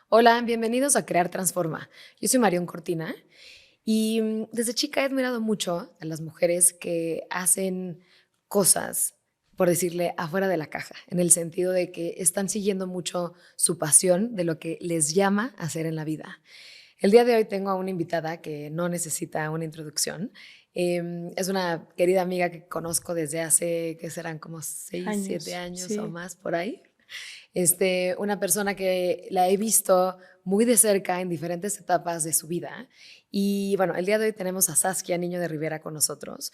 Hola, bienvenidos a Crear Transforma. Yo soy Marión Cortina y desde chica he admirado mucho a las mujeres que hacen cosas, por decirle, afuera de la caja, en el sentido de que están siguiendo mucho su pasión de lo que les llama a hacer en la vida. El día de hoy tengo a una invitada que no necesita una introducción. Es una querida amiga que conozco desde hace, que serán como 6, 7 años o Sí. más por ahí. Una persona que la he visto muy de cerca en diferentes etapas de su vida. Y bueno, el día de hoy tenemos a Saskia Niño de Rivera con nosotros.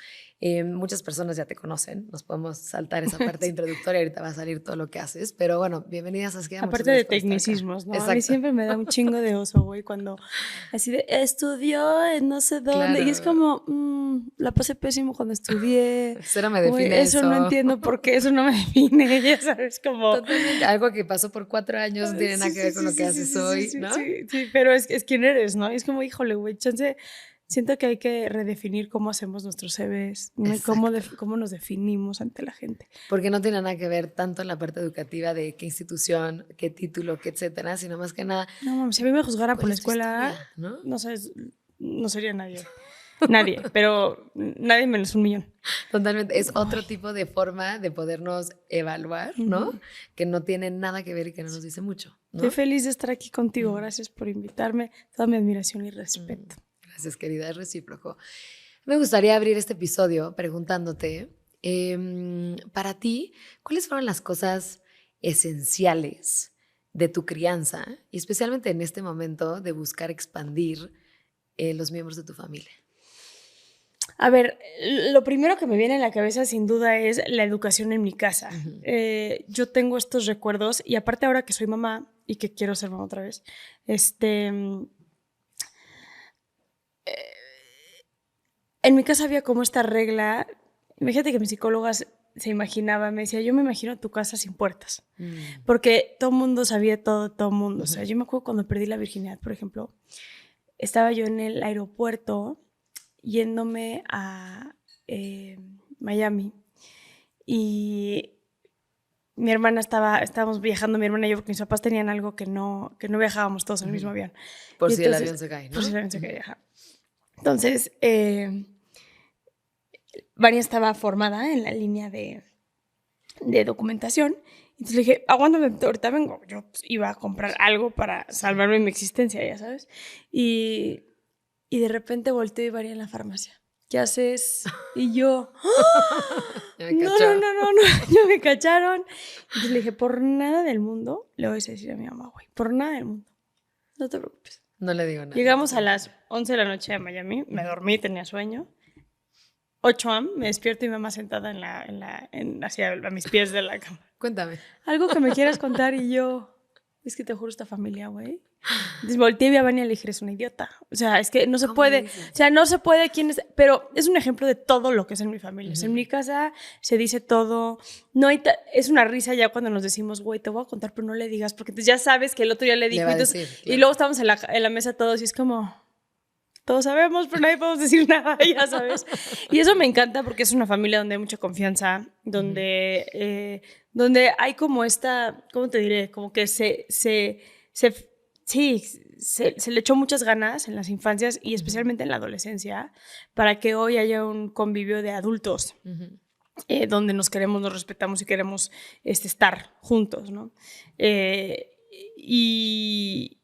Muchas personas ya te conocen, nos podemos saltar esa parte introductoria, ahorita va a salir todo lo que haces, pero bueno, bienvenida Saskia, muchas Aparte de gracias por estar acá. tecnicismos, ¿no? A mí Exacto, siempre me da un chingo de oso, güey, cuando así de estudió en no sé dónde. Y es claro, como, la pasé pésimo cuando estudié. cero me Güey, define eso no eso. entiendo por qué, eso no me define. Ya sabes, como. Totalmente, algo que pasó por 4 años no tiene nada Sí, que sí, ver con sí, lo que sí, sí, haces sí, sí, hoy, sí, ¿no? sí, sí, pero es quién eres, ¿no? Y es como, híjole, güey, chance. Siento que hay que redefinir cómo hacemos nuestros CVs, ¿no? Exacto. Cómo nos definimos ante la gente. Porque no tiene nada que ver tanto en la parte educativa de qué institución, qué título, qué etcétera, sino más que nada, No mames, si a mí me juzgaran ¿cuál por la es tu escuela, historia, no? no sabes, no sería nadie. Nadie, pero nadie menos 1 millón. Totalmente, es Ay, otro tipo de forma de podernos evaluar, ¿no? ujú. Que no tiene nada que ver y que no nos dice mucho, Estoy ¿no? feliz de estar aquí contigo. Mm, Gracias por invitarme. Toda mi admiración y mm. respeto. Gracias, querida, es recíproco. Me gustaría abrir este episodio preguntándote, para ti, ¿cuáles fueron las cosas esenciales de tu crianza y especialmente en este momento de buscar expandir los miembros de tu familia? A ver, lo primero que me viene en la cabeza sin duda es la educación en mi casa. Ujú. Yo tengo estos recuerdos y aparte ahora que soy mamá y que quiero ser mamá otra vez, en mi casa había como esta regla. Imagínate que mi psicóloga se imaginaba, me decía, yo me imagino tu casa sin puertas. Mm, Porque todo el mundo sabía todo el mundo. O sea, ujú. yo me acuerdo cuando perdí la virginidad, por ejemplo, estaba yo en el aeropuerto yéndome a Miami y mi hermana estábamos viajando, mi hermana y yo, porque mis papás tenían algo que no viajábamos todos en el mismo Ujú. avión. Por Y si el entonces, avión se cae, por si ¿no? la avión se Ujú. quería viajar. Entonces, Vania estaba formada en la línea de documentación. Entonces le dije, aguántame, ahorita vengo. Yo pues, iba a comprar algo para Sí. salvarme mi existencia, ya sabes. Y, y de repente volteo y Vania en la farmacia. ¿Qué haces? Y yo, Ya me no, no, cachó. no, no, no, ya me cacharon. Entonces le dije, por nada del mundo, le voy a decir a mi mamá, güey, por nada del mundo, no te preocupes. No le digo nada, tú Llegamos a las tranquila. 11 de la noche a Miami, me Ujú. dormí, tenía sueño. 8 a.m., me despierto y mi mamá sentada hacia a mis pies de la cama. Cuéntame. Algo que me quieras contar y yo, es que te juro esta familia, güey. Entonces volteé y vi a Vania y le dije, eres una idiota. O sea, es que no se ¿Cómo le puede, o dices? sea, no se puede, quién es, pero es un ejemplo de todo lo que es en mi familia. O sea, en Ujú. mi casa se dice todo, no hay es una risa ya cuando nos decimos, güey, te voy a contar, pero no le digas, porque entonces ya sabes que el otro ya le Le dijo, va y, a entonces, decir, y claro. luego estamos en la mesa todos y es como, todos sabemos, pero nadie podemos decir nada, ya sabes. Y eso me encanta porque es una familia donde hay mucha confianza, Ujú. donde hay como esta, ¿cómo te diré? Como que se sí, se le echó muchas ganas en las infancias y Ujú. especialmente en la adolescencia para que hoy haya un convivio de adultos Ujú. donde nos queremos, nos respetamos y queremos estar juntos, ¿no? Eh, y,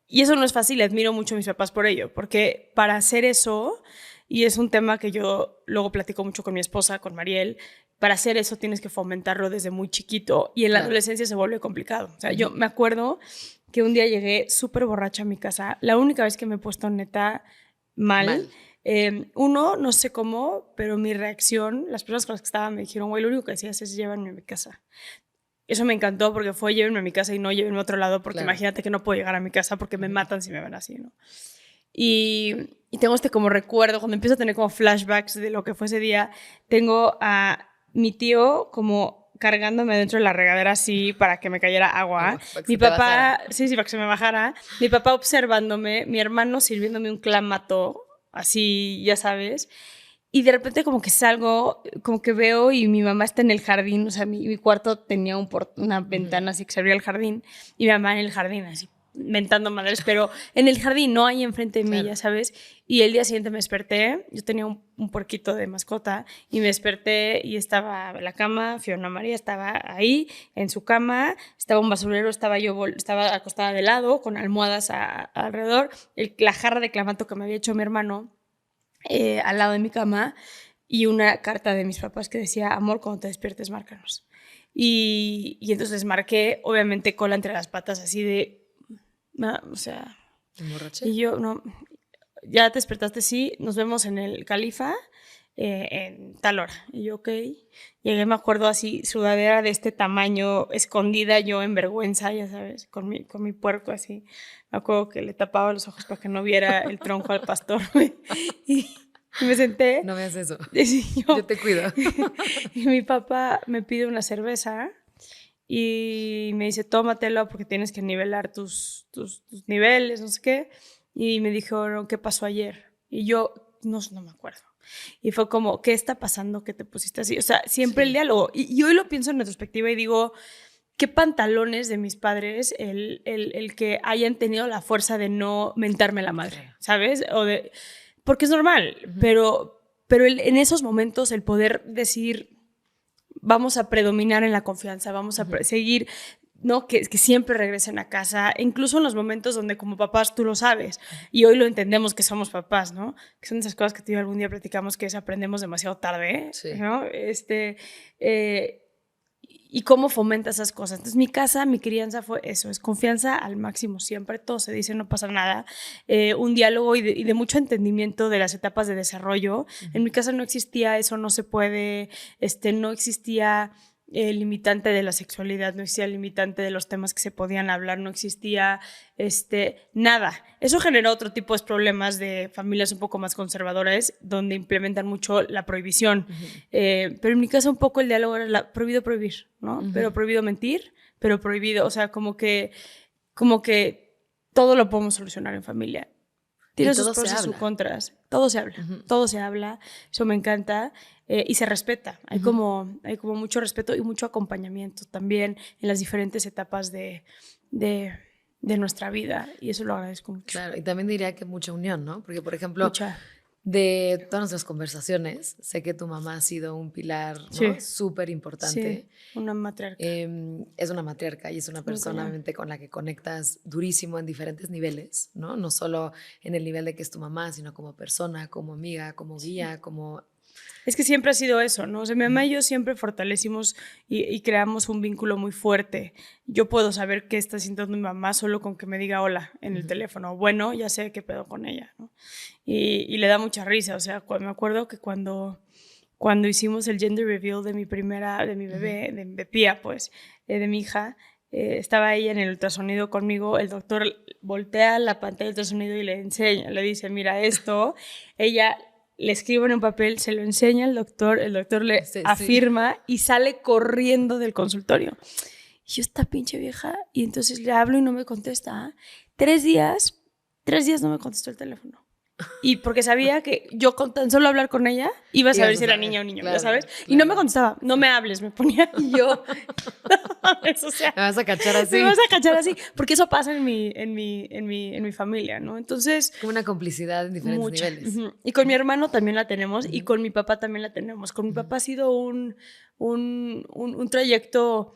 y eso no es fácil, admiro mucho a mis papás por ello, porque para hacer eso, y es un tema que yo luego platico mucho con mi esposa, con Mariel, para hacer eso tienes que fomentarlo desde muy chiquito y en la Claro. adolescencia se vuelve complicado. O sea, yo Ujú. me acuerdo que un día llegué súper borracha a mi casa, la única vez que me he puesto neta mal. Mal. Uno, no sé cómo, pero mi reacción, las personas con las que estaba me dijeron, güey, lo único que decías es llévenme a mi casa. Eso me encantó porque fue llévenme a mi casa y no llévenme a otro lado, porque Claro. imagínate que no puedo llegar a mi casa porque me Ujú. matan si me ven así, ¿no? Y tengo como recuerdo, cuando empiezo a tener como flashbacks de lo que fue ese día, tengo a mi tío como cargándome dentro de la regadera así para que me cayera agua. Agua, para que Mi se te bajara. papá, sí, sí, para que se me bajara. Mi papá observándome, mi hermano sirviéndome un clamato, así, ya sabes. Y de repente como que salgo, como que veo y mi mamá está en el jardín, o sea, mi cuarto tenía una Ujú. ventana así que se abría al jardín y mi mamá en el jardín así mentando madres, pero en el jardín, no ahí enfrente de mí, Claro. ya sabes. Y el día siguiente me desperté, yo tenía un puerquito de mascota, y me desperté y estaba en la cama, Fiona María estaba ahí, en su cama, estaba un basurero, estaba yo, estaba acostada de lado, con almohadas alrededor, la jarra de clamato que me había hecho mi hermano al lado de mi cama, y una carta de mis papás que decía, amor, cuando te despiertes, márcanos. Y entonces marqué, obviamente, cola entre las patas, así de, o sea, ¿Emborraché? y yo, no, ya te despertaste, sí, nos vemos en el Califa en tal hora. Y yo, ok. Llegué, me acuerdo, así, sudadera de este tamaño, escondida yo en vergüenza, ya sabes, con mi puerco así. Me acuerdo que le tapaba los ojos para que no viera el tronco al pastor. y, y me senté. No veas eso. Y Yo te cuido. y mi papá me pide una cerveza y me dice, tómatelo porque tienes que nivelar tus niveles, no sé qué. Y me dijo, ¿qué pasó ayer? Y yo, no me acuerdo. Y fue como, ¿qué está pasando que te pusiste así? O sea, siempre Sí. el diálogo. Y hoy lo pienso en retrospectiva y digo, qué pantalones de mis padres el que hayan tenido la fuerza de no mentarme la madre, ¿sabes? Porque es normal, pero en esos momentos el poder decir, vamos a predominar en la confianza, vamos a seguir, ¿no? Que siempre regresen a casa, incluso en los momentos donde como papás tú lo sabes, y hoy lo entendemos que somos papás, ¿no? Que son esas cosas que tú y yo algún día platicamos que aprendemos demasiado tarde, Sí. ¿no? Y cómo fomenta esas cosas. Entonces, mi casa, mi crianza fue eso, es confianza al máximo siempre, todo se dice, no pasa nada, un diálogo y de mucho entendimiento de las etapas de desarrollo. En mi casa no existía eso, no se puede, no existía el limitante de la sexualidad, no existía el limitante de los temas que se podían hablar, no existía nada. Eso generó otro tipo de problemas de familias un poco más conservadoras, donde implementan mucho la prohibición. Pero en mi casa un poco el diálogo era prohibido prohibir, ¿no? Pero prohibido mentir, pero prohibido, o sea, como que todo lo podemos solucionar en familia. Tiene sus pros y sus contras. Todo se habla, todo se habla. Eso me encanta. Y se respeta. Hay como mucho respeto y mucho acompañamiento también en las diferentes etapas de nuestra vida. Y eso lo agradezco mucho. Claro, y también diría que mucha unión, ¿no? Porque, por ejemplo, Mucha. de todas nuestras conversaciones, sé que tu mamá ha sido un pilar, ¿no? Sí. Súper importante. Sí, una matriarca. Es una matriarca y es una persona obviamente con la que conectas durísimo en diferentes niveles, ¿no? No solo en el nivel de que es tu mamá, sino como persona, como amiga, como guía, como... Es que siempre ha sido eso, ¿no? O sea, mi mamá y yo siempre fortalecimos y creamos un vínculo muy fuerte. Yo puedo saber qué está sintiendo mi mamá solo con que me diga hola en el teléfono. Bueno, ya sé qué pedo con ella, ¿no? Y le da mucha risa. O sea, me acuerdo que cuando hicimos el gender reveal de mi bebé, de Pía, pues, de mi hija, estaba ella en el ultrasonido conmigo, el doctor voltea la pantalla del ultrasonido y le enseña, le dice, mira esto, ella le escribe en un papel, se lo enseña al doctor, el doctor le afirma y sale corriendo del consultorio. Y yo, esta pinche vieja, y entonces le hablo y no me contesta. 3 días no me contestó el teléfono. Y porque sabía que yo con tan solo hablar con ella iba a saber si era niña o niño, claro, ya sabes. Claro. Y no me contestaba, no me hables, me ponía y yo. O sea, me vas a cachar así. Me vas a cachar así, porque eso pasa en mi familia, ¿no? Entonces. Como una complicidad en diferentes niveles. Y con mi hermano también la tenemos y con mi papá también la tenemos. Con mi papá ha sido un trayecto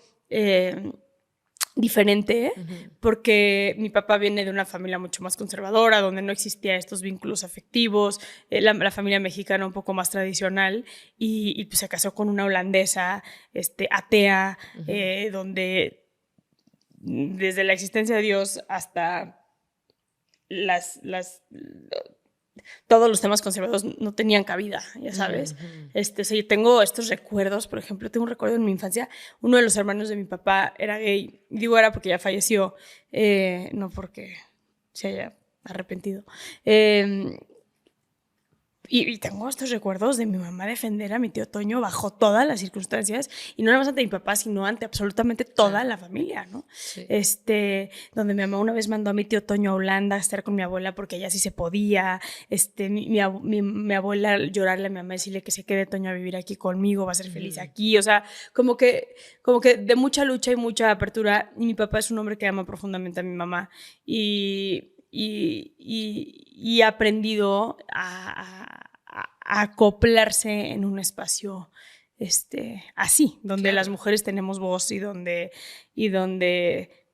diferente, porque mi papá viene de una familia mucho más conservadora, donde no existía estos vínculos afectivos, la familia mexicana un poco más tradicional, y pues se casó con una holandesa atea, donde desde la existencia de Dios hasta todos los temas conservadores no tenían cabida, ya sabes. Yo tengo estos recuerdos, por ejemplo, tengo un recuerdo en mi infancia, uno de los hermanos de mi papá era gay, digo era porque ya falleció, no porque se haya arrepentido. Y tengo estos recuerdos de mi mamá defender a mi tío Toño bajo todas las circunstancias, y no nada más ante mi papá, sino ante absolutamente toda la familia, ¿no? Sí. Donde mi mamá una vez mandó a mi tío Toño a Holanda a estar con mi abuela porque allá sí se podía. Mi abuela llorarle a mi mamá y decirle que se quede Toño a vivir aquí conmigo, va a ser feliz aquí. O sea, como que de mucha lucha y mucha apertura. Y mi papá es un hombre que ama profundamente a mi mamá. Y he aprendido a acoplarse en un espacio así, donde las mujeres tenemos voz y donde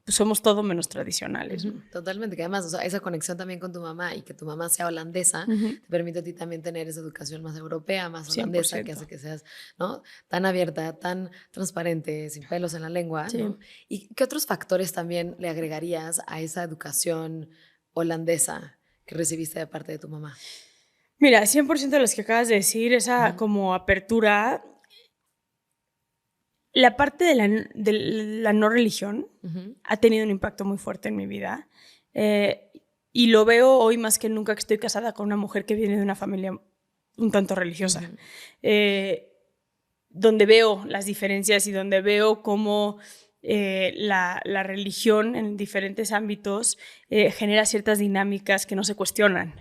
pues, somos todo menos tradicionales. Totalmente, que además, o sea, esa conexión también con tu mamá y que tu mamá sea holandesa te permite a ti también tener esa educación más europea, más holandesa, 100%. que hace que seas, ¿no?, tan abierta, tan transparente, sin pelos en la lengua, Sí. ¿no? ¿Y qué otros factores también le agregarías a esa educación holandesa que recibiste de parte de tu mamá? Mira, 100% de los que acabas de decir, esa como apertura. La parte de la no religión ha tenido un impacto muy fuerte en mi vida. Y lo veo hoy más que nunca, que estoy casada con una mujer que viene de una familia un tanto religiosa. Donde veo las diferencias y donde veo cómo la religión en diferentes ámbitos genera ciertas dinámicas que no se cuestionan.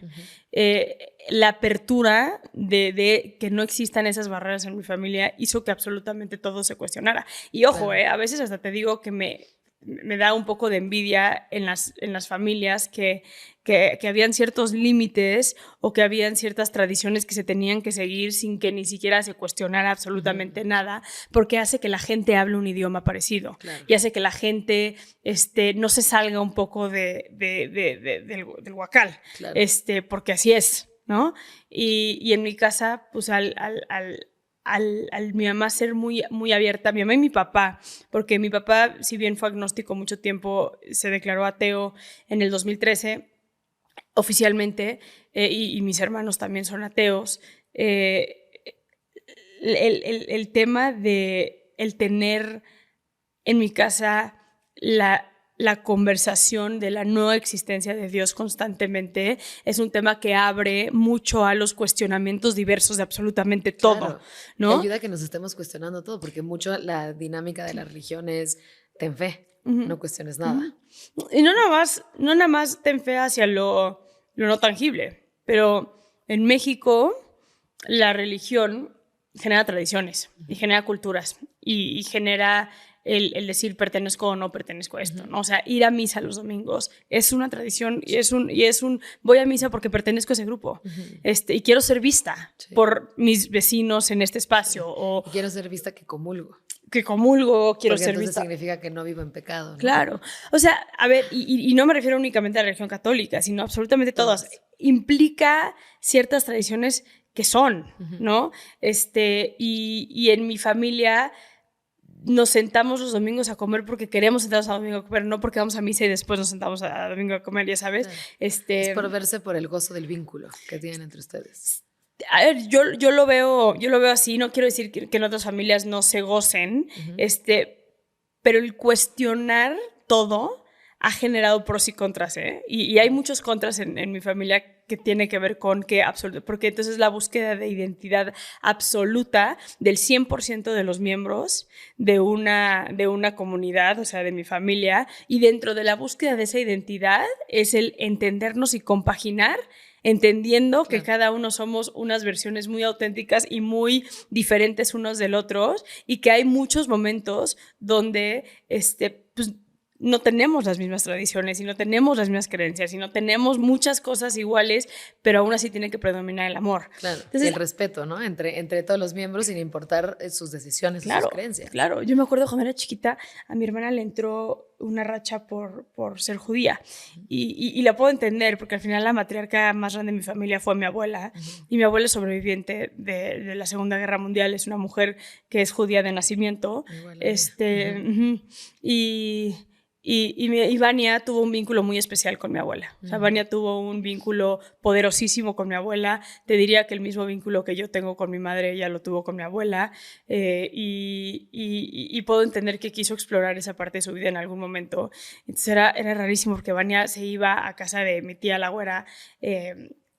La apertura de que no existan esas barreras en mi familia hizo que absolutamente todo se cuestionara. Y ojo, a veces hasta te digo que me da un poco de envidia en las familias que habían ciertos límites o que habían ciertas tradiciones que se tenían que seguir sin que ni siquiera se cuestionara absolutamente nada, porque hace que la gente hable un idioma parecido y hace que la gente no se salga un poco del huacal, porque así es, ¿no? Y en mi casa, pues al mi mamá ser muy, muy abierta, mi mamá y mi papá, porque mi papá, si bien fue agnóstico mucho tiempo, se declaró ateo en el 2013 oficialmente, y mis hermanos también son ateos. El tema de el tener en mi casa la conversación de la no existencia de Dios constantemente es un tema que abre mucho a los cuestionamientos diversos de absolutamente todo, ¿no? Que ayuda a que nos estemos cuestionando todo, porque mucho la dinámica de la religión es ten fe, no cuestiones nada. Y no nada más ten fe hacia lo no tangible, pero en México la religión genera tradiciones y genera culturas y genera el decir pertenezco o no pertenezco a esto, ¿no? O sea, ir a misa los domingos es una tradición y es un voy a misa porque pertenezco a ese grupo, y quiero ser vista por mis vecinos en este espacio, o y quiero ser vista que comulgo. Quiero porque ser entonces vista. Significa que no vivo en pecado, ¿no? Claro. O sea, a ver, y no me refiero únicamente a la religión católica, sino absolutamente todas. Implica ciertas tradiciones que son, ¿no? Y en mi familia nos sentamos los domingos a comer porque queremos sentarnos a domingo a comer, no porque vamos a misa y después nos sentamos a domingo a comer, ya sabes. Claro. Es por verse por el gozo del vínculo que tienen entre ustedes. A ver, yo lo veo así, no quiero decir que en otras familias no se gocen, pero el cuestionar todo ha generado pros y contras, ¿eh? Y hay muchos contras en mi familia que tiene que ver con que porque entonces la búsqueda de identidad absoluta del 100% de los miembros de una comunidad, o sea, de mi familia, y dentro de la búsqueda de esa identidad es el entendernos y compaginar, entendiendo que cada uno somos unas versiones muy auténticas y muy diferentes unos del otro, y que hay muchos momentos donde pues, no tenemos las mismas tradiciones y no tenemos las mismas creencias y no tenemos muchas cosas iguales, pero aún así tiene que predominar el amor. Claro, entonces, y el respeto, ¿no? Entre todos los miembros, sin importar sus decisiones, sus creencias. Claro, yo me acuerdo cuando era chiquita, a mi hermana le entró una racha por ser judía, y la puedo entender, porque al final la matriarca más grande de mi familia fue mi abuela, y mi abuela es sobreviviente de la Segunda Guerra Mundial, es una mujer que es judía de nacimiento, y Vania tuvo un vínculo muy especial con mi abuela. O sea, Vania tuvo un vínculo poderosísimo con mi abuela. Te diría que el mismo vínculo que yo tengo con mi madre, ella lo tuvo con mi abuela. Y puedo entender que quiso explorar esa parte de su vida en algún momento. Entonces era rarísimo porque Vania se iba a casa de mi tía la güera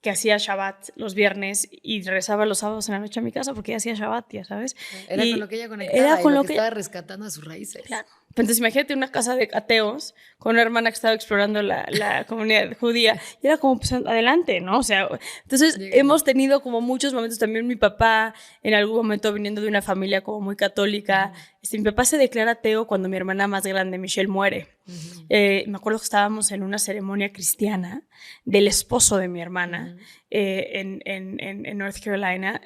que hacía Shabbat los viernes y regresaba los sábados en la noche a mi casa porque ella hacía Shabbat, ya sabes. Era Y con lo que ella conectaba, era con y lo que que estaba rescatando a sus raíces. Claro. Entonces imagínate una casa de ateos con una hermana que estaba explorando la comunidad judía y era como, pues adelante, ¿no? O sea, entonces hemos tenido como muchos momentos, también mi papá en algún momento viniendo de una familia como muy católica, mi papá se declara ateo cuando mi hermana más grande, Michelle, muere. Me acuerdo que estábamos en una ceremonia cristiana del esposo de mi hermana en North Carolina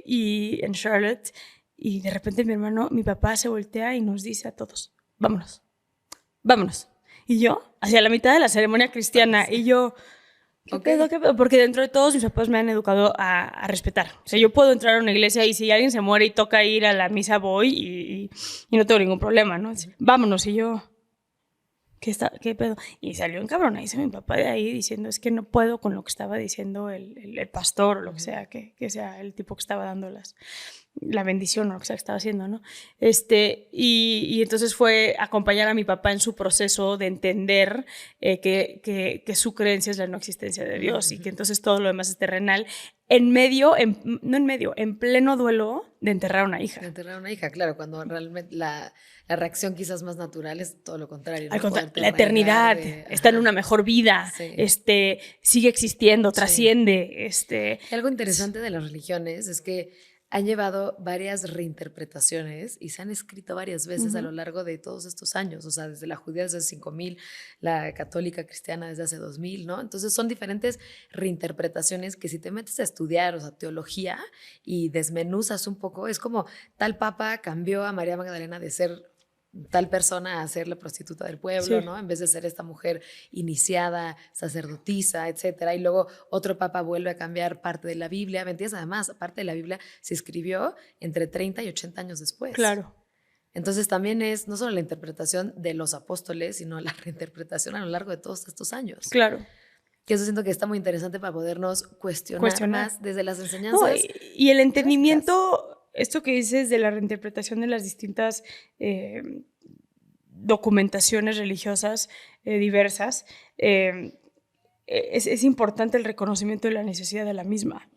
y en Charlotte, y de repente mi papá se voltea y nos dice a todos: vámonos, vámonos. Y yo, hacia la mitad de la ceremonia cristiana, y yo, ¿qué pedo? Porque dentro de todos mis papás me han educado a respetar. O sea, yo puedo entrar a una iglesia y si alguien se muere y toca ir a la misa, voy y no tengo ningún problema, ¿no? Vámonos. Y yo, ¿qué pedo? Y salió encabronadísimo mi papá de ahí diciendo: es que no puedo con lo que estaba diciendo el pastor o lo que sea, que sea el tipo que estaba dando la bendición o lo que sea que estaba haciendo, ¿no? Y entonces fue acompañar a mi papá en su proceso de entender que su creencia es la no existencia de Dios y que entonces todo lo demás es terrenal, en pleno duelo de enterrar a una hija. De enterrar a una hija, claro, cuando realmente la reacción quizás más natural es todo lo contrario, ¿no? Al contrario, la eternidad está en una mejor vida, sigue existiendo, trasciende. Y algo interesante de las religiones es que han llevado varias reinterpretaciones y se han escrito varias veces a lo largo de todos estos años, o sea, desde la judía desde hace 5000, la católica cristiana desde hace 2000, ¿no? Entonces son diferentes reinterpretaciones que si te metes a estudiar, o sea, teología, y desmenuzas un poco, es como tal papa cambió a María Magdalena de ser tal persona a ser la prostituta del pueblo, ¿no? En vez de ser esta mujer iniciada, sacerdotisa, etcétera. Y luego otro papa vuelve a cambiar parte de la Biblia. ¿Me entiendes? Además, parte de la Biblia se escribió entre 30 y 80 años después. Claro. Entonces también es no solo la interpretación de los apóstoles, sino la reinterpretación a lo largo de todos estos años. Claro. Que eso siento que está muy interesante para podernos cuestionar. Más desde las enseñanzas. No, y el entendimiento... Esto que dices de la reinterpretación de las distintas documentaciones religiosas diversas, es importante el reconocimiento de la necesidad de la misma.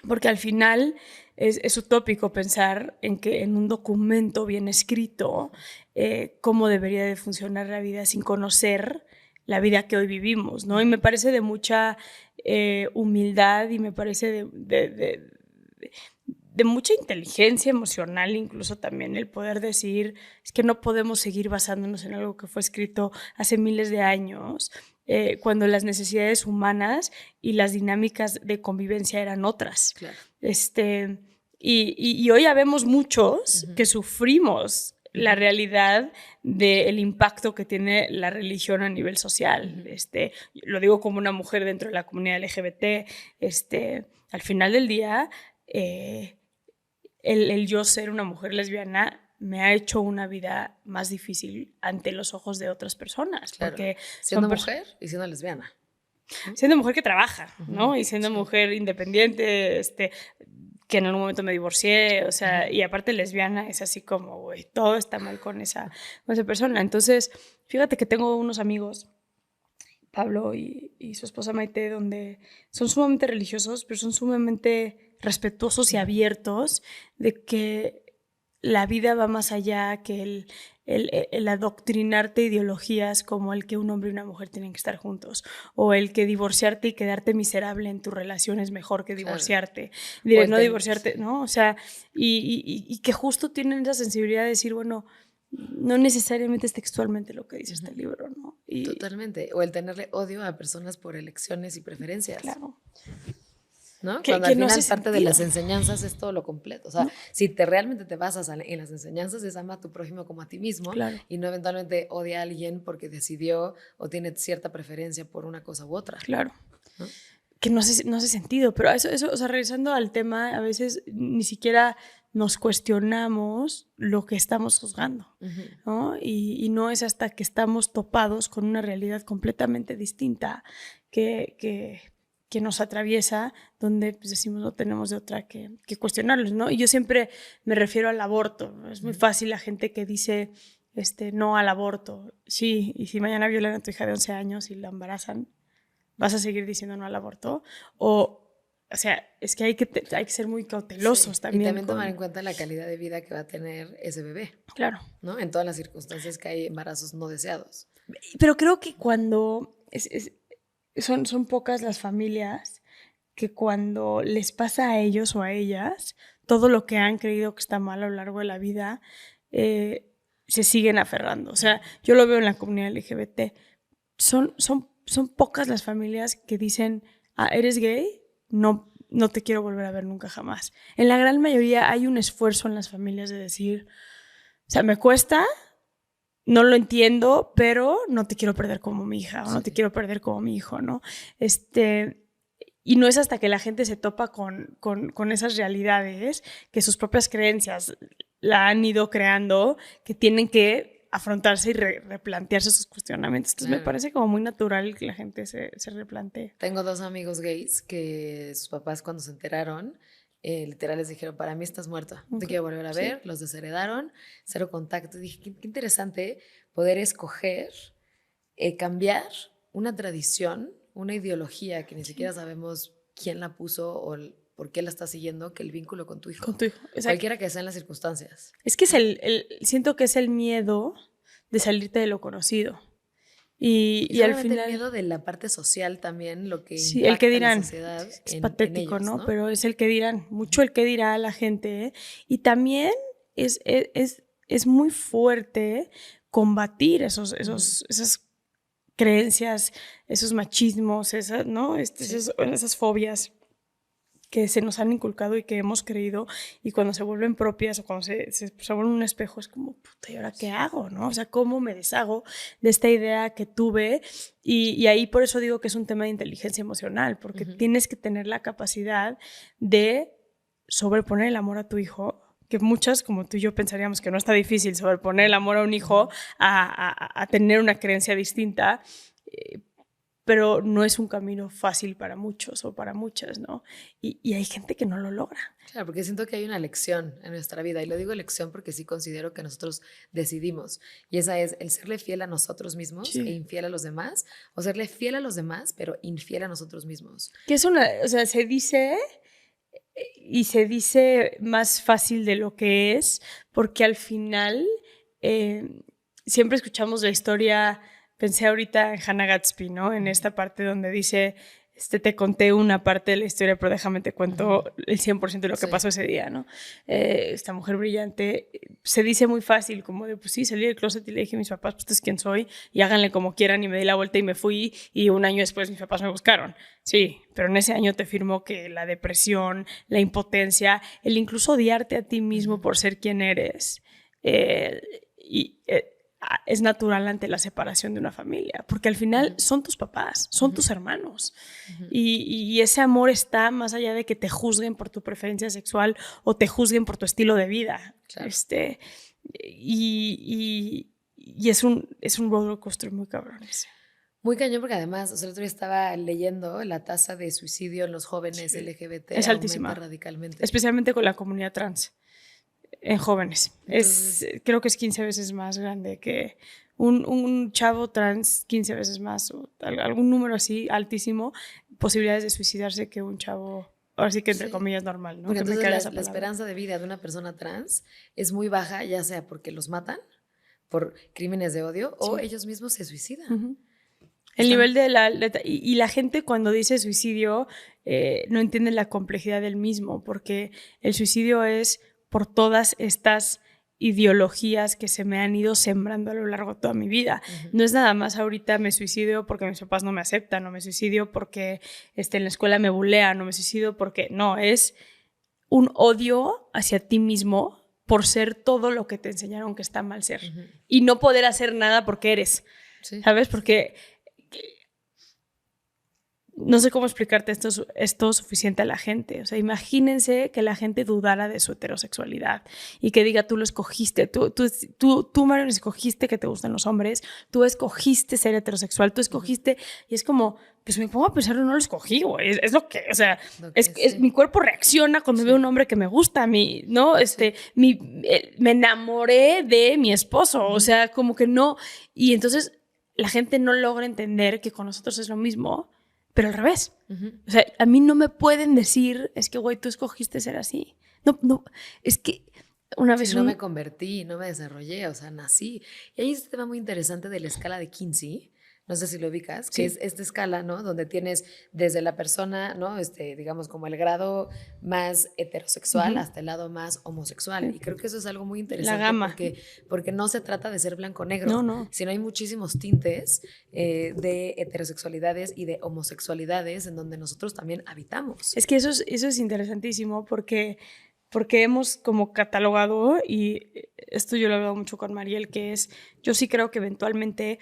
Porque al final es utópico pensar en que en un documento bien escrito cómo debería de funcionar la vida sin conocer la vida que hoy vivimos, ¿no? Y me parece de mucha humildad y me parece de mucha inteligencia emocional, incluso también el poder decir: es que no podemos seguir basándonos en algo que fue escrito hace miles de años, cuando las necesidades humanas y las dinámicas de convivencia eran otras. Claro. Y hoy ya vemos muchos que sufrimos la realidad del impacto que tiene la religión a nivel social. Lo digo como una mujer dentro de la comunidad LGBT. Al final del día, el yo ser una mujer lesbiana me ha hecho una vida más difícil ante los ojos de otras personas. Claro. Porque siendo mujer y siendo lesbiana. Siendo mujer que trabaja, ¿no? Y siendo mujer independiente, que en algún momento me divorcié, o sea, y aparte lesbiana, es así como, güey, todo está mal con esa persona. Entonces, fíjate que tengo unos amigos, Pablo y su esposa Maite, donde son sumamente religiosos, pero son sumamente respetuosos y abiertos de que la vida va más allá que el adoctrinarte ideologías como el que un hombre y una mujer tienen que estar juntos, o el que divorciarte y quedarte miserable en tu relación es mejor que divorciarte. Diré, no divorciarte, ¿no? O sea, y que justo tienen esa sensibilidad de decir, bueno, no necesariamente es textualmente lo que dice este libro, ¿no? Totalmente. O el tenerle odio a personas por elecciones y preferencias. Claro. ¿No? Cuando al final parte de las enseñanzas es todo lo completo. O sea, si realmente te basas en las enseñanzas, es ama a tu prójimo como a ti mismo, y no eventualmente odia a alguien porque decidió o tiene cierta preferencia por una cosa u otra. Claro. ¿No? Que no hace sentido, pero eso, o sea, regresando al tema, a veces ni siquiera nos cuestionamos lo que estamos juzgando, ¿no? Y no es hasta que estamos topados con una realidad completamente distinta que nos atraviesa, donde pues, decimos no tenemos de otra que cuestionarlos, ¿no? Y yo siempre me refiero al aborto. Es muy fácil la gente que dice no al aborto. Sí, y si mañana violan a tu hija de 11 años y la embarazan, ¿vas a seguir diciendo no al aborto? O sea, es que hay que ser muy cautelosos también. Y también tomar en cuenta la calidad de vida que va a tener ese bebé. Claro. ¿No? En todas las circunstancias que hay embarazos no deseados. Pero creo que cuando son pocas las familias que cuando les pasa a ellos o a ellas todo lo que han creído que está mal a lo largo de la vida, se siguen aferrando. O sea, yo lo veo en la comunidad LGBT. Son pocas las familias que dicen, ¿eres gay? No te quiero volver a ver nunca jamás. En la gran mayoría hay un esfuerzo en las familias de decir, o sea, me cuesta, no lo entiendo, pero no te quiero perder como mi hija o no te quiero perder como mi hijo, ¿no? Y no es hasta que la gente se topa con esas realidades que sus propias creencias la han ido creando, que tienen que afrontarse y replantearse sus cuestionamientos. Entonces me parece como muy natural que la gente se replantee. Tengo 2 amigos gays que sus papás cuando se enteraron, literal les dijeron, para mí estás muerto, no te quiero volver a ver, los desheredaron, 0 contacto. Dije, qué interesante poder escoger, cambiar una tradición, una ideología que ni siquiera sabemos quién la puso o por qué la está siguiendo, que el vínculo con tu hijo. Con tu hijo. Cualquiera que sean las circunstancias. Es que siento que es el miedo de salirte de lo conocido. Y al final el miedo de la parte social también, lo que sí, impacta el que dirán, en la sociedad. Es patético, ellos, ¿no? Pero es el que dirán, mucho el que dirá a la gente. Y también es muy fuerte combatir esas creencias, esos machismos, ¿no? Esas fobias que se nos han inculcado y que hemos creído, y cuando se vuelven propias o cuando se vuelven un espejo es como, puta, ¿y ahora qué hago? ¿No? O sea, ¿cómo me deshago de esta idea que tuve? Y ahí por eso digo que es un tema de inteligencia emocional, porque tienes que tener la capacidad de sobreponer el amor a tu hijo, que muchas, como tú y yo, pensaríamos que no está difícil sobreponer el amor a un hijo a tener una creencia distinta, pero no es un camino fácil para muchos o para muchas, ¿no? Y hay gente que no lo logra. Claro, porque siento que hay una lección en nuestra vida, y lo digo lección porque sí considero que nosotros decidimos, y esa es el serle fiel a nosotros mismos e infiel a los demás, o serle fiel a los demás, pero infiel a nosotros mismos. Que es o sea, se dice más fácil de lo que es, porque al final siempre escuchamos la historia. Pensé ahorita en Hannah Gadsby, ¿no? En esta parte donde dice, te conté una parte de la historia, pero déjame te cuento el 100% de lo que pasó ese día, ¿no? Esta mujer brillante, se dice muy fácil, como de, pues sí, salí del closet y le dije a mis papás, pues, ¿este es quién soy? Y háganle como quieran, y me di la vuelta y me fui, y un año después mis papás me buscaron. Sí, pero en ese año te firmó que la depresión, la impotencia, el incluso odiarte a ti mismo por ser quien eres, es natural ante la separación de una familia, porque al final son tus papás, son tus hermanos, y ese amor está más allá de que te juzguen por tu preferencia sexual o te juzguen por tu estilo de vida. Claro. Y es un roller coaster muy cabrón ese. Muy cañón, porque además, o sea, el otro día estaba leyendo la tasa de suicidio en los jóvenes LGBT es altísima, radicalmente. Especialmente con la comunidad trans. En jóvenes. Entonces, creo que es 15 veces más grande que un chavo trans, 15 veces más, o algún número así altísimo, posibilidades de suicidarse que un chavo, ahora sí que entre comillas, normal, ¿no? Porque entonces la esperanza de vida de una persona trans es muy baja, ya sea porque los matan por crímenes de odio o ellos mismos se suicidan. El nivel y la gente cuando dice suicidio no entiende la complejidad del mismo, porque el suicidio es por todas estas ideologías que se me han ido sembrando a lo largo de toda mi vida. No es nada más ahorita me suicidio porque mis papás no me aceptan, no me suicidio porque en la escuela me bulean, no me suicidio porque... No, es un odio hacia ti mismo por ser todo lo que te enseñaron que está mal ser. Y no poder hacer nada porque eres, ¿sabes? Porque... No sé cómo explicarte esto suficiente a la gente. O sea, imagínense que la gente dudara de su heterosexualidad y que diga, tú lo escogiste, tú Marion, escogiste que te gustan los hombres, tú escogiste ser heterosexual, tú escogiste... Y es como, pues me pongo a pensar, no lo escogí, güey. Es lo que, o sea, mi cuerpo reacciona cuando veo un hombre que me gusta, ¿no? Me enamoré de mi esposo, o sea, como que no... Y entonces la gente no logra entender que con nosotros es lo mismo, pero al revés. Ujú. O sea, a mí no me pueden decir, es que, güey, tú escogiste ser así. No, es que una vez Sí, no me convertí, no me desarrollé, o sea, nací. Y hay este tema muy interesante de la escala de Kinsey, no sé si lo ubicas, que Sí. es esta escala, ¿no? Donde tienes desde la persona, ¿no? Digamos, como el grado más heterosexual Ujú. hasta el lado más homosexual. Sí. Y creo que eso es algo muy La interesante gama. porque no se trata de ser blanco-negro, No. sino hay muchísimos tintes de heterosexualidades y de homosexualidades en donde nosotros también habitamos. Es que eso es interesantísimo porque hemos como catalogado, y esto yo lo he hablado mucho con Mariel, que es, yo sí creo que eventualmente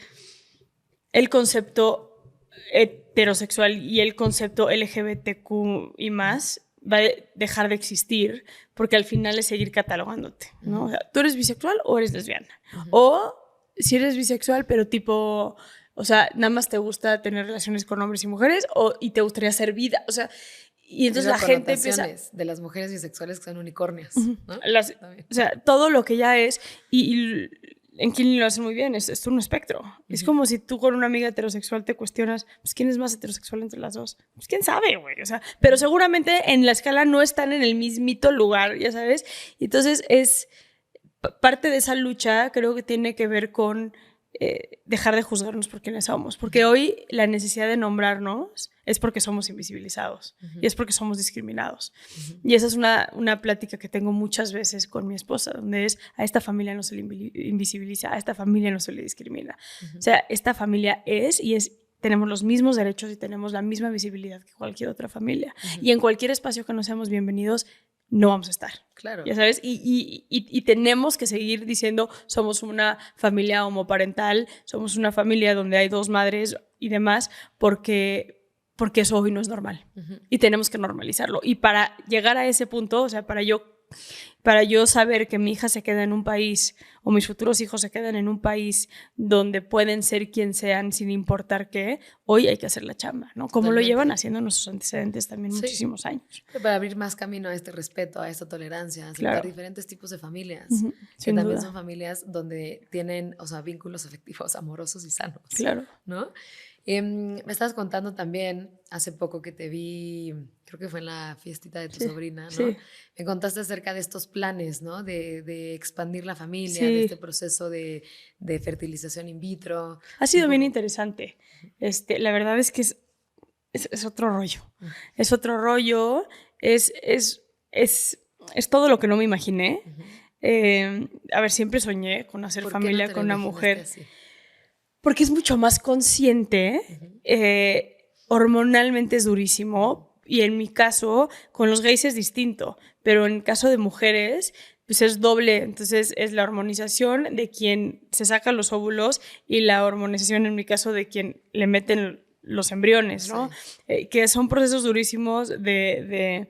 el concepto heterosexual y el concepto LGBTQ y más va a dejar de existir porque al final es seguir catalogándote, ¿no? O sea, ¿tú eres bisexual o eres lesbiana? O si eres bisexual, pero tipo, o sea, nada más te gusta tener relaciones con hombres y mujeres y te gustaría hacer vida, o sea, y entonces la gente empieza de las mujeres bisexuales que son unicornios, ¿no? o sea, todo lo que ya es y en quien lo hacen muy bien es un espectro. Es como si tú con una amiga heterosexual te cuestionas, pues ¿quién es más heterosexual entre las dos? Pues quién sabe, güey, o sea, pero seguramente en la escala no están en el mismito lugar, ya sabes. Y entonces es parte de esa lucha, creo que tiene que ver con dejar de juzgarnos por quienes somos, porque hoy la necesidad de nombrarnos es porque somos invisibilizados y es porque somos discriminados. Y esa es una plática que tengo muchas veces con mi esposa, donde es a esta familia no se le invisibiliza, a esta familia no se le discrimina. O sea, esta familia tenemos los mismos derechos y tenemos la misma visibilidad que cualquier otra familia. Y en cualquier espacio que no seamos bienvenidos, no vamos a estar. Claro. Ya sabes, y tenemos que seguir diciendo somos una familia homoparental, somos una familia donde hay 2 madres y demás, porque eso hoy no es normal. Y tenemos que normalizarlo. Y para llegar a ese punto, o sea, para yo saber que mi hija se queda en un país o mis futuros hijos se quedan en un país donde pueden ser quien sean sin importar qué, hoy hay que hacer la chamba, ¿no? Como lo llevan haciendo nuestros antecedentes también muchísimos años. Para abrir más camino a este respeto, a esta tolaerancia, a aceptar diferentes tipos de familias, que Sin también duda. son familias donde tienen, o sea, vínculos afectivos amorosos y sanos. Claro. ¿No? Me estabas contando también hace poco que te vi, creo que fue en la fiestita de tu sobrina, ¿no? Sí. Me contaste acerca de estos planes, ¿no? De expandir la familia, Sí. de este proceso de fertilización in vitro. Ha sido bien interesante. La verdad es que es otro rollo. Es otro rollo. Es todo lo que no me imaginé. A ver, siempre soñé con hacer familia con una mujer. Así? Porque es mucho más consciente, hormonalmente es durísimo, y en mi caso, con los gays es distinto, pero en el caso de mujeres, pues es doble. Entonces es la hormonización de quien se saca los óvulos y la hormonización, en mi caso, de quien le meten los embriones, ¿no? Sí. Que son procesos durísimos de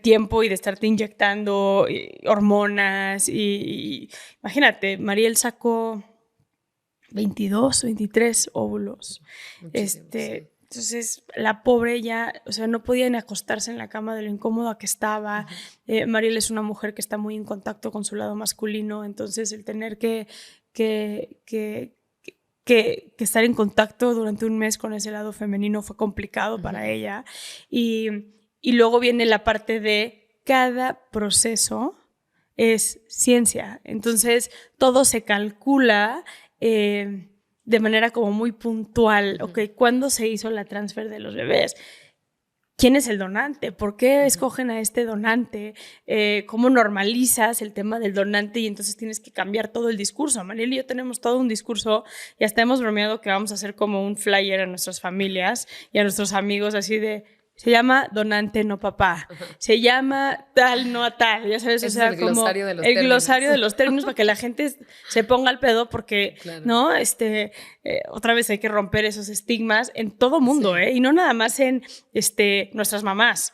tiempo y de estarte inyectando hormonas. Y imagínate, Mariel sacó 22, 23 óvulos. Sí. Entonces, la pobre ya, o sea, no podía ni acostarse en la cama de lo incómoda que estaba. Mariel es una mujer que está muy en contacto con su lado masculino, entonces el tener que estar en contacto durante un mes con ese lado femenino fue complicado para ella. Y luego viene la parte de cada proceso es ciencia. Entonces, todo se calcula de manera como muy puntual. Okay, ¿cuándo se hizo la transfer de los bebés? ¿Quién es el donante? ¿Por qué escogen a este donante? ¿Cómo normalizas el tema del donante? Y entonces tienes que cambiar todo el discurso. Mariel y yo tenemos todo un discurso y hasta hemos bromeado que vamos a hacer como un flyer a nuestras familias y a nuestros amigos así de... Se llama donante, no papá. Se llama tal, no a tal. Ya sabes, o sea, como el glosario de los términos para que la gente se ponga al pedo porque, claro. ¿No? Otra vez hay que romper esos estigmas en todo mundo, sí. Y no nada más en nuestras mamás,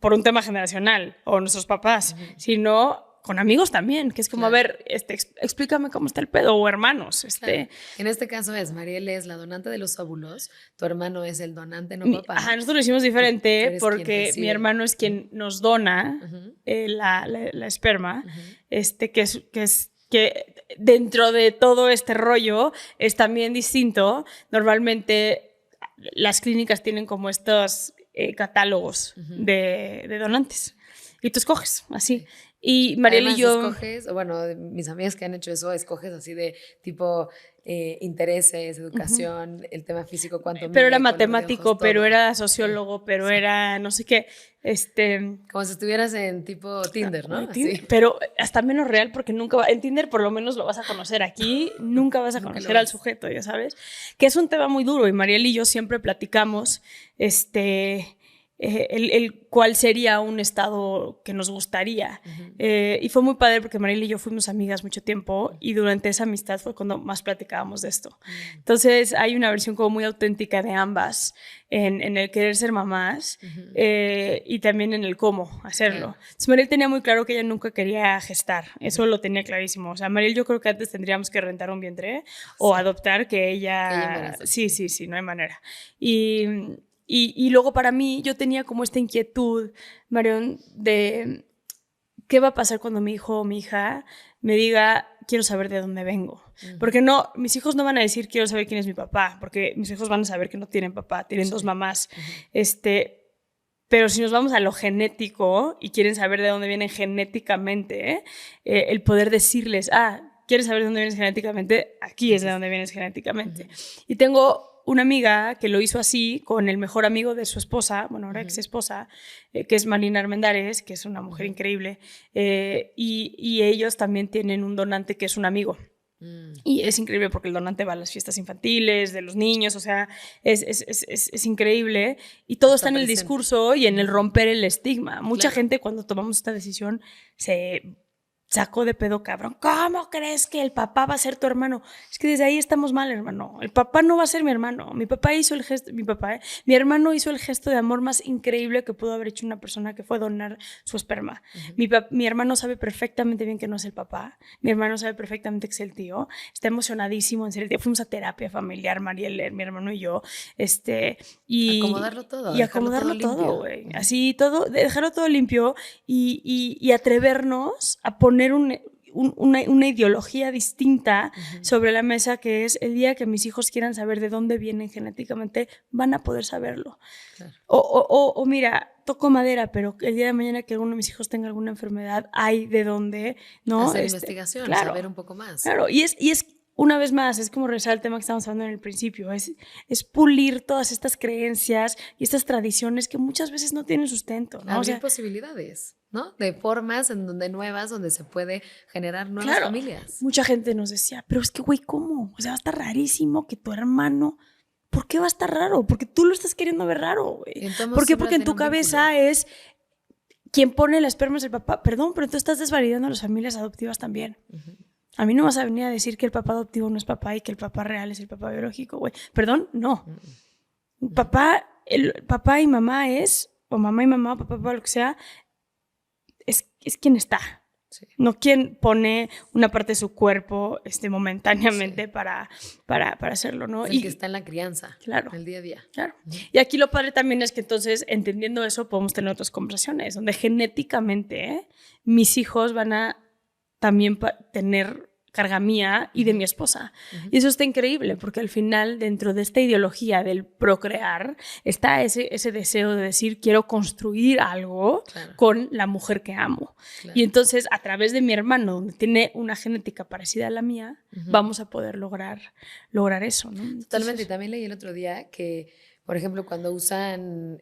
por un tema generacional, o nuestros papás, sino con amigos también, que es como, claro. A ver, explícame cómo está el pedo, o hermanos. Claro. En este caso Mariel es la donante de los óvulos, tu hermano es el donante, no papá. Ajá, nosotros lo hicimos diferente porque mi hermano es quien nos dona la esperma, que dentro de todo este rollo es también distinto. Normalmente las clínicas tienen como estos catálogos de donantes. Y tú escoges, así. Y Mariel Además, y yo... escoges, bueno, mis amigas que han hecho eso, escoges así de tipo intereses, educación, el tema físico, cuánto Pero era mide, color de matemático, ojos, pero todo. era sociólogo, pero era no sé qué. Como si estuvieras en tipo Tinder, ¿no? Así. Pero hasta menos real porque nunca en Tinder por lo menos lo vas a conocer. Aquí nunca vas a Nunca conocer lo al ves. sujeto, ya sabes. Que es un tema muy duro y Mariel y yo siempre platicamos el cuál sería un estado que nos gustaría. Y fue muy padre porque Mariel y yo fuimos amigas mucho tiempo y durante esa amistad fue cuando más platicábamos de esto. Entonces hay una versión como muy auténtica de ambas en el querer ser mamás y también en el cómo hacerlo. Claro. Entonces Mariel tenía muy claro que ella nunca quería gestar, eso lo tenía clarísimo. O sea, Mariel yo creo que antes tendríamos que rentar un vientre o adoptar que ella embarace. sí, no hay manera. Y luego para mí yo tenía como esta inquietud, Marión, de qué va a pasar cuando mi hijo o mi hija me diga quiero saber de dónde vengo. Porque no, mis hijos no van a decir quiero saber quién es mi papá, porque mis hijos van a saber que no tienen papá, tienen dos mamás. Pero si nos vamos a lo genético y quieren saber de dónde vienen genéticamente, el poder decirles, ¿quieres saber de dónde vienes genéticamente? Aquí es de dónde vienes genéticamente. Y tengo una amiga que lo hizo así con el mejor amigo de su esposa, bueno, ahora ex esposa, que es Marina Armendáriz, que es una mujer increíble, y ellos también tienen un donante que es un amigo. Y es increíble porque el donante va a las fiestas infantiles de los niños, o sea, es increíble. Y todo está en el discurso y en el romper el estigma. Mucha gente cuando tomamos esta decisión se sacó de pedo cabrón. ¿Cómo crees que el papá va a ser tu hermano? Es que desde ahí estamos mal, hermano. El papá no va a ser mi hermano. Mi papá hizo el gesto, mi hermano hizo el gesto de amor más increíble que pudo haber hecho una persona, que fue donar su esperma. Mi hermano sabe perfectamente bien que no es el papá. Mi hermano sabe perfectamente que es el tío. Está emocionadísimo en ser el tío. Fuimos a terapia familiar, Mariel, mi hermano y yo. Y acomodarlo todo. Y acomodarlo todo, güey. Así todo, dejarlo todo limpio y atrevernos a poner una ideología distinta sobre la mesa, que es el día que mis hijos quieran saber de dónde vienen genéticamente, van a poder saberlo. Claro. O mira, toco madera, pero el día de mañana que alguno de mis hijos tenga alguna enfermedad, hay de dónde, ¿no? Hacer investigación, claro, saber un poco más. Claro, y es una vez más, es como regresar al tema que estábamos hablando en el principio, es pulir todas estas creencias y estas tradiciones que muchas veces no tienen sustento, ¿no? Abrir posibilidades, ¿no? De formas nuevas donde se puede generar nuevas familias. Mucha gente nos decía, pero es que, güey, ¿cómo? O sea, va a estar rarísimo que tu hermano... ¿Por qué va a estar raro? Porque tú lo estás queriendo ver raro, güey. ¿Por qué? Porque en tu cabeza es... Quien pone la esperma es el papá. Perdón, pero tú estás desvalidando a las familias adoptivas también. A mí no vas a venir a decir que el papá adoptivo no es papá y que el papá real es el papá biológico, güey. Perdón, no. El papá y mamá es, o mamá y mamá, papá, lo que sea, es quien está. Sí. No quien pone una parte de su cuerpo momentáneamente para hacerlo, ¿no? Es el que está en la crianza, claro, el día a día. Claro. Y aquí lo padre también es que entonces, entendiendo eso, podemos tener otras conversaciones donde genéticamente mis hijos van a también tener carga mía y de mi esposa. Y eso está increíble, porque al final, dentro de esta ideología del procrear, está ese deseo de decir, quiero construir algo con la mujer que amo. Y entonces, a través de mi hermano, donde tiene una genética parecida a la mía, vamos a poder lograr eso, ¿no? Entonces, totalmente. Y también leí el otro día que, por ejemplo, cuando usan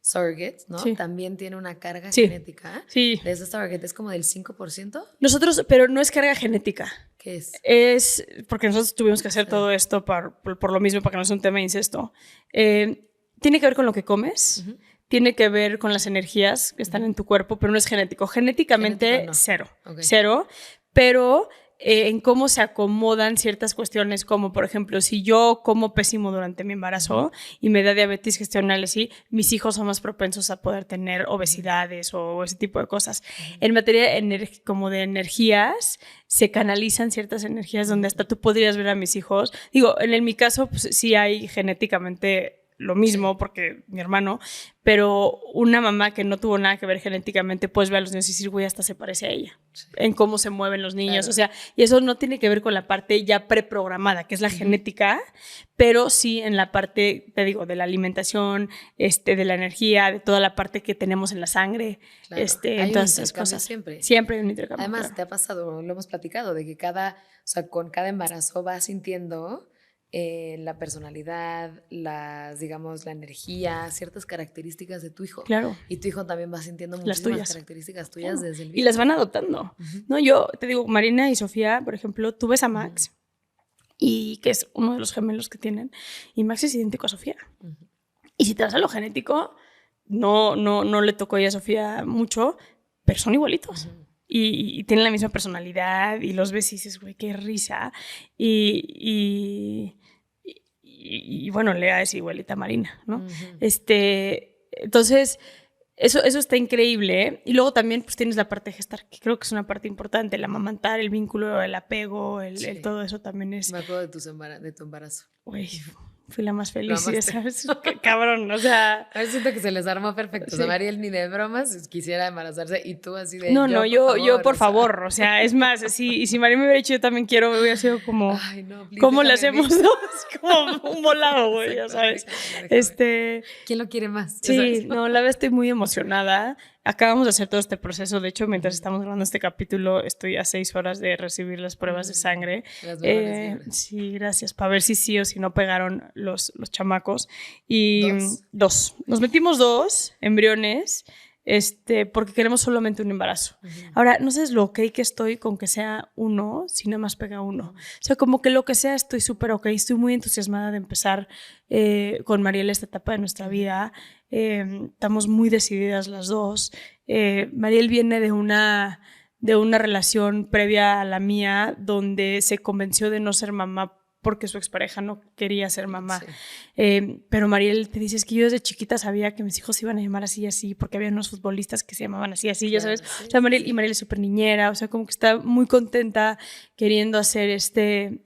surrogates, ¿no? Sí. También tiene una carga genética de ese surrogate. ¿Es como del 5%? Nosotros, pero no es carga genética. ¿Qué es? Es porque nosotros tuvimos que hacer todo esto por lo mismo, para que no sea un tema de incesto. Tiene que ver con lo que comes, tiene que ver con las energías que están en tu cuerpo, pero no es genético. Genéticamente, no. Cero. Pero... en cómo se acomodan ciertas cuestiones, como por ejemplo, si yo como pésimo durante mi embarazo y me da diabetes gestacional, así, mis hijos son más propensos a poder tener obesidades o ese tipo de cosas. En materia como de energías, se canalizan ciertas energías donde hasta tú podrías ver a mis hijos. Digo, en mi caso, pues, sí hay genéticamente lo mismo, porque mi hermano, pero una mamá que no tuvo nada que ver genéticamente, pues ve a los niños y decir, güey, hasta se parece a ella, en cómo se mueven los niños, o sea, y eso no tiene que ver con la parte ya preprogramada, que es la genética, pero sí en la parte, te digo, de la alimentación, de la energía, de toda la parte que tenemos en la sangre, Hay entonces un esas cosas. siempre. Siempre hay un intercambio. Además, claro. te ha pasado, lo hemos platicado, de que con cada embarazo vas sintiendo la personalidad, digamos, la energía, ciertas características de tu hijo. Claro. Y tu hijo también va sintiendo Las muchísimas tuyas. características tuyas desde el Y vientre. las van adoptando. ¿No? Yo te digo, Marina y Sofía, por ejemplo, tú ves a Max, y que es uno de los gemelos que tienen, y Max es idéntico a Sofía. Y si te vas a lo genético, no le tocó ya a Sofía mucho, pero son igualitos. Y tienen la misma personalidad, y los ves y dices, güey, qué risa. Y bueno, Lea es igualita a Marina, ¿no? Entonces, eso está increíble, ¿eh? Y luego también pues tienes la parte de gestar, que creo que es una parte importante, el amamantar, el vínculo, el apego, el todo eso también es... Me acuerdo de tu embarazo. Güey, fui la más feliz, ¿sabes? Qué cabrón, o sea... A ver, siento que se les armó perfecto. Sí. O sea, Mariel ni de bromas quisiera embarazarse y tú así de... yo por favor, o sea, es más, si Mariel me hubiera dicho yo también quiero, hubiera sido como... Ay, no, please, ¿cómo le hacemos dos? Como un volado, güey, ya sabes. Déjame. ¿Quién lo quiere más? Sí, no, la verdad estoy muy emocionada. Acabamos de hacer todo este proceso. De hecho, mientras estamos grabando este capítulo, estoy a 6 horas de recibir las pruebas de sangre. Sí, gracias. Para ver si sí o si no pegaron los chamacos. Y dos. Nos metimos 2 embriones. Porque queremos solamente un embarazo. Ahora, no sabes lo ok que estoy con que sea 1, si nada más pega 1. O sea, como que lo que sea, estoy súper ok. Estoy muy entusiasmada de empezar con Mariel esta etapa de nuestra vida. Estamos muy decididas las dos. Mariel viene de una relación previa a la mía donde se convenció de no ser mamá porque su expareja no quería ser mamá. Sí. Pero Mariel te dice, es que yo desde chiquita sabía que mis hijos iban a llamar así y así, porque había unos futbolistas que se llamaban así y así, claro, ya sabes. Sí, o sea, Mariel, sí. Y Mariel es súper niñera, o sea, como que está muy contenta queriendo hacer este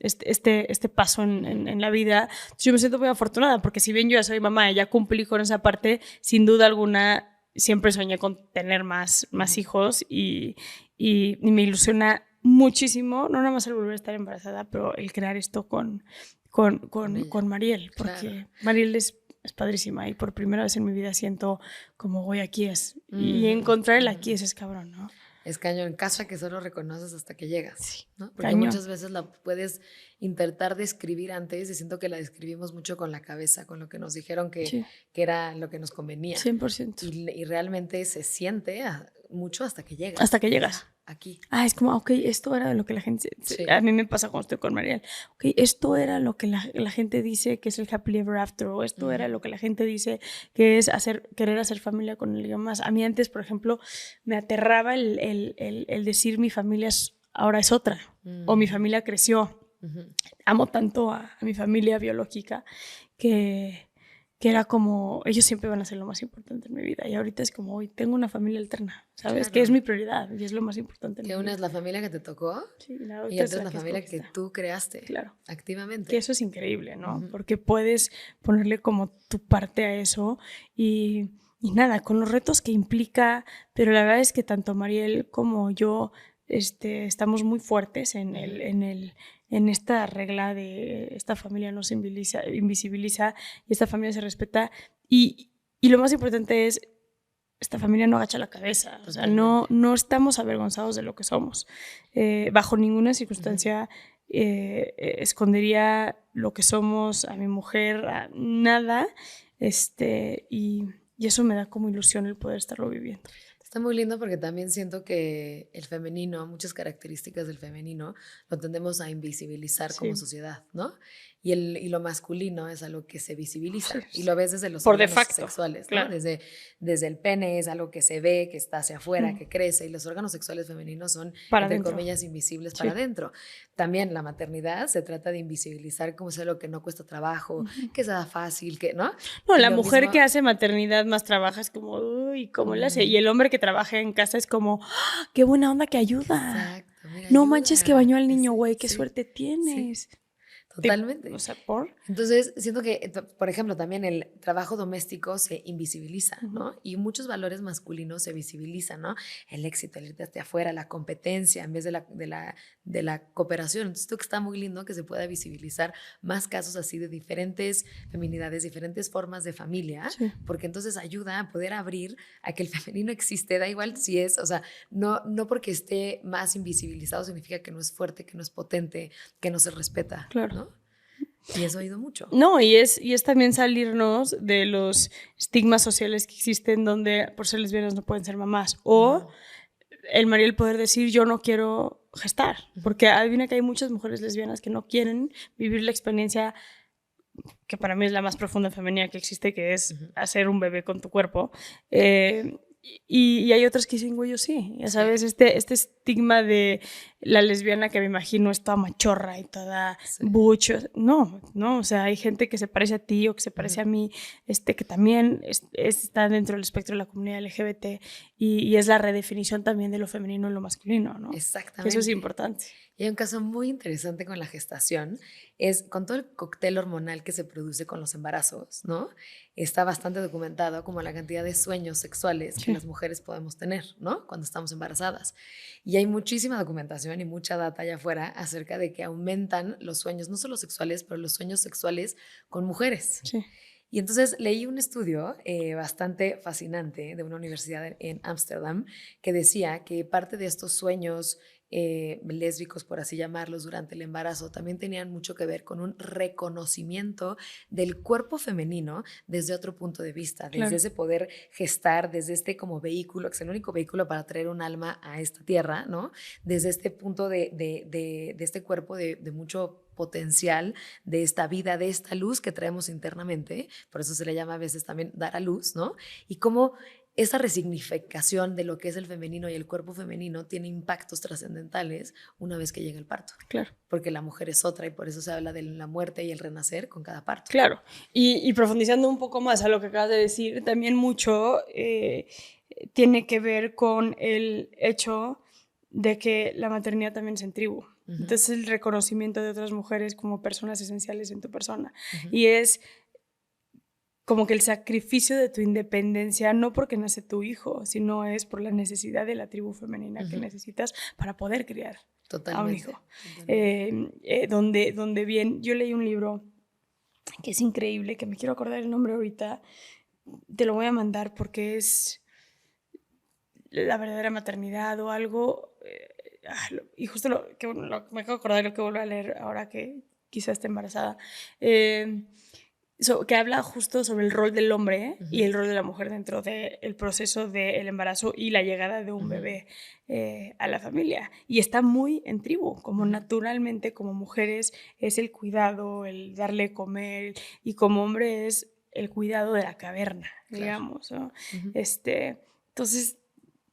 paso en la vida. Entonces, yo me siento muy afortunada, porque si bien yo ya soy mamá y ya cumplí con esa parte, sin duda alguna siempre soñé con tener más hijos y me ilusiona muchísimo, no nada más el volver a estar embarazada, pero el crear esto con Mariel, porque claro. Mariel es padrísima y por primera vez en mi vida siento como voy aquí es. Y encontrar el aquí es cabrón, ¿no? Es cañón, casa que solo reconoces hasta que llegas, sí, ¿no? Porque cañón. Muchas veces la puedes intentar describir antes y siento que la describimos mucho con la cabeza, con lo que nos dijeron que era lo que nos convenía. 100%. Y realmente se siente mucho hasta que llegas. Hasta que llegas. Aquí. Es como, ok, esto era lo que la gente... Sí. A mí me pasa cuando estoy con Mariel. Ok, esto era lo que la gente dice que es el happily ever after, o esto era lo que la gente dice que es querer hacer familia con alguien más. A mí antes, por ejemplo, me aterraba el decir mi familia ahora es otra, o mi familia creció. Amo tanto a mi familia biológica que era como, ellos siempre van a ser lo más importante en mi vida. Y ahorita es como, hoy tengo una familia alterna, ¿sabes? Claro. Que es mi prioridad y es lo más importante en mi vida. Que una es la familia que te tocó y otra es la familia que tú creaste. Claro. Activamente. Que eso es increíble, ¿no? Porque puedes ponerle como tu parte a eso y nada, con los retos que implica, pero la verdad es que tanto Mariel como yo estamos muy fuertes en esta regla de esta familia no se invisibiliza y esta familia se respeta y lo más importante es esta familia no agacha la cabeza, o sea, no estamos avergonzados de lo que somos. Bajo ninguna circunstancia escondería lo que somos a mi mujer, a nada, y eso me da como ilusión el poder estarlo viviendo. Está muy lindo porque también siento que el femenino, muchas características del femenino, lo tendemos a invisibilizar como sociedad, ¿no? Y lo masculino es algo que se visibiliza y lo ves desde los órganos sexuales, ¿no? Claro. Desde el pene es algo que se ve, que está hacia afuera, que crece, y los órganos sexuales femeninos son, entre comillas, invisibles para adentro. También la maternidad se trata de invisibilizar como sea lo que no cuesta trabajo, que se da fácil, que, ¿no? No, la mujer mismo... que hace maternidad más trabaja es como, uy, ¿cómo le hace? Y el hombre que trabaja en casa es como, ¡ah, qué buena onda que ayuda! Exacto, mira, no ayuda. Manches que bañó al niño, güey, qué suerte tienes. Sí. Totalmente. O sea, ¿por? Entonces, siento que, por ejemplo, también el trabajo doméstico se invisibiliza, ¿no? Y muchos valores masculinos se visibilizan, ¿no? El éxito, el irte hacia afuera, la competencia en vez de la cooperación. Entonces, siento que está muy lindo que se pueda visibilizar más casos así de diferentes feminidades, diferentes formas de familia, Sí. porque entonces ayuda a poder abrir a que el femenino existe, da igual si es, o sea, no porque esté más invisibilizado significa que no es fuerte, que no es potente, que no se respeta, Claro. ¿no? Y eso he oído mucho. No, y es también salirnos de los estigmas sociales que existen donde por ser lesbianas no pueden ser mamás. O el Mariel poder decir yo no quiero gestar. Porque adivina que hay muchas mujeres lesbianas que no quieren vivir la experiencia que para mí es la más profunda femenina que existe, que es hacer un bebé con tu cuerpo. Y hay otras que dicen, güey, yo sí, ya sabes, este estigma de la lesbiana que me imagino es toda machorra y toda bucho. No, o sea, hay gente que se parece a ti o que se parece a mí, que también está dentro del espectro de la comunidad LGBT y es la redefinición también de lo femenino y lo masculino, ¿no? Exactamente. Que eso es importante. Y hay un caso muy interesante con la gestación, es con todo el cóctel hormonal que se produce con los embarazos, ¿no? Está bastante documentado como la cantidad de sueños sexuales que las mujeres podemos tener, ¿no? Cuando estamos embarazadas. Y hay muchísima documentación y mucha data allá afuera acerca de que aumentan los sueños, no solo sexuales, pero los sueños sexuales con mujeres. Sí. Y entonces leí un estudio bastante fascinante de una universidad en Ámsterdam que decía que parte de estos sueños lésbicos, por así llamarlos, durante el embarazo, también tenían mucho que ver con un reconocimiento del cuerpo femenino desde otro punto de vista, desde ese poder gestar, desde este como vehículo, que es el único vehículo para traer un alma a esta tierra, ¿no? Desde este punto de este cuerpo de mucho potencial, de esta vida, de esta luz que traemos internamente, por eso se le llama a veces también dar a luz, ¿no? Y cómo esa resignificación de lo que es el femenino y el cuerpo femenino tiene impactos trascendentales una vez que llega el parto. Claro. Porque la mujer es otra y por eso se habla de la muerte y el renacer con cada parto. Claro. Y profundizando un poco más a lo que acabas de decir, también mucho tiene que ver con el hecho de que la maternidad también es en tribu. Entonces el reconocimiento de otras mujeres como personas esenciales en tu persona. Y es como que el sacrificio de tu independencia, no porque nace tu hijo, sino es por la necesidad de la tribu femenina que necesitas para poder criar a un hijo. Donde bien, yo leí un libro que es increíble, que me quiero acordar el nombre ahorita, te lo voy a mandar porque es la verdadera maternidad o algo, y justo me acabo de acordar lo que vuelvo a leer ahora que quizás esté embarazada, que habla justo sobre el rol del hombre y el rol de la mujer dentro del proceso del embarazo y la llegada de un bebé a la familia. Y está muy en tribu, como naturalmente como mujeres es el cuidado, el darle comer, y como hombre es el cuidado de la caverna, digamos, ¿no? Entonces,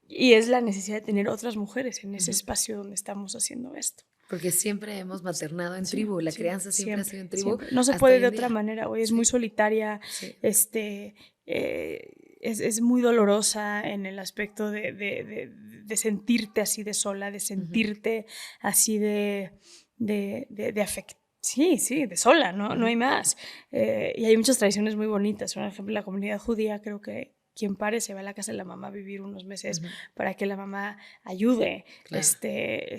y es la necesidad de tener otras mujeres en ese espacio donde estamos haciendo esto. Porque siempre hemos maternado en tribu, la crianza siempre ha sido en tribu. Siempre. No se puede de otra manera, güey, es muy solitaria, es muy dolorosa en el aspecto de sentirte así de sola, de sentirte así de afecto. Sí, de sola, no hay más. Y hay muchas tradiciones muy bonitas. Por ejemplo, la comunidad judía, creo que quien pare se va a la casa de la mamá a vivir unos meses para que la mamá ayude. Claro. Que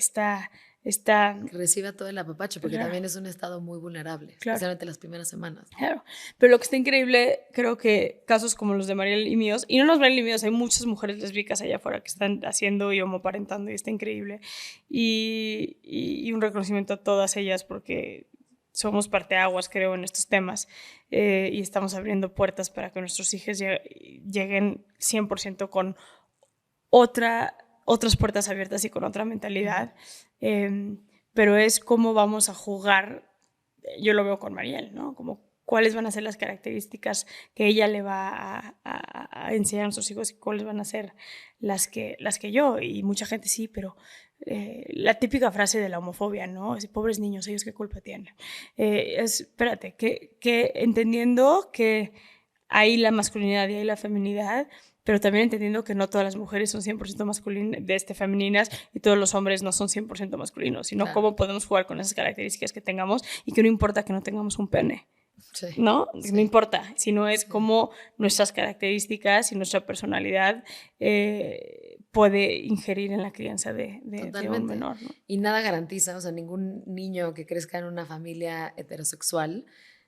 reciba todo el apapacho, porque también es un estado muy vulnerable, especialmente las primeras semanas. Claro, pero lo que está increíble, creo que casos como los de Mariel y míos, y no los Mariel y míos, hay muchas mujeres lésbicas allá afuera que están haciendo y homoparentando y está increíble. Y un reconocimiento a todas ellas porque somos parteaguas, creo, en estos temas y estamos abriendo puertas para que nuestros hijos lleguen 100% con otras puertas abiertas y con otra mentalidad. Pero es cómo vamos a jugar, yo lo veo con Mariel, ¿no? Como cuáles van a ser las características que ella le va a enseñar a nuestros hijos y cuáles van a ser las que yo. Y mucha gente sí, pero la típica frase de la homofobia, ¿no? Es, pobres niños, ellos qué culpa tienen. Espérate, que entendiendo que hay la masculinidad y hay la feminidad, pero también entendiendo que no todas las mujeres son 100% masculinas, femeninas, y todos los hombres no son 100% masculinos, sino Claro. cómo podemos jugar con esas características que tengamos y que no importa que no tengamos un pene. Sí. ¿No? Sí. No importa, sino es cómo nuestras características y nuestra personalidad puede ingerir en la crianza de un menor, ¿no? Y nada garantiza, o sea, ningún niño que crezca en una familia heterosexual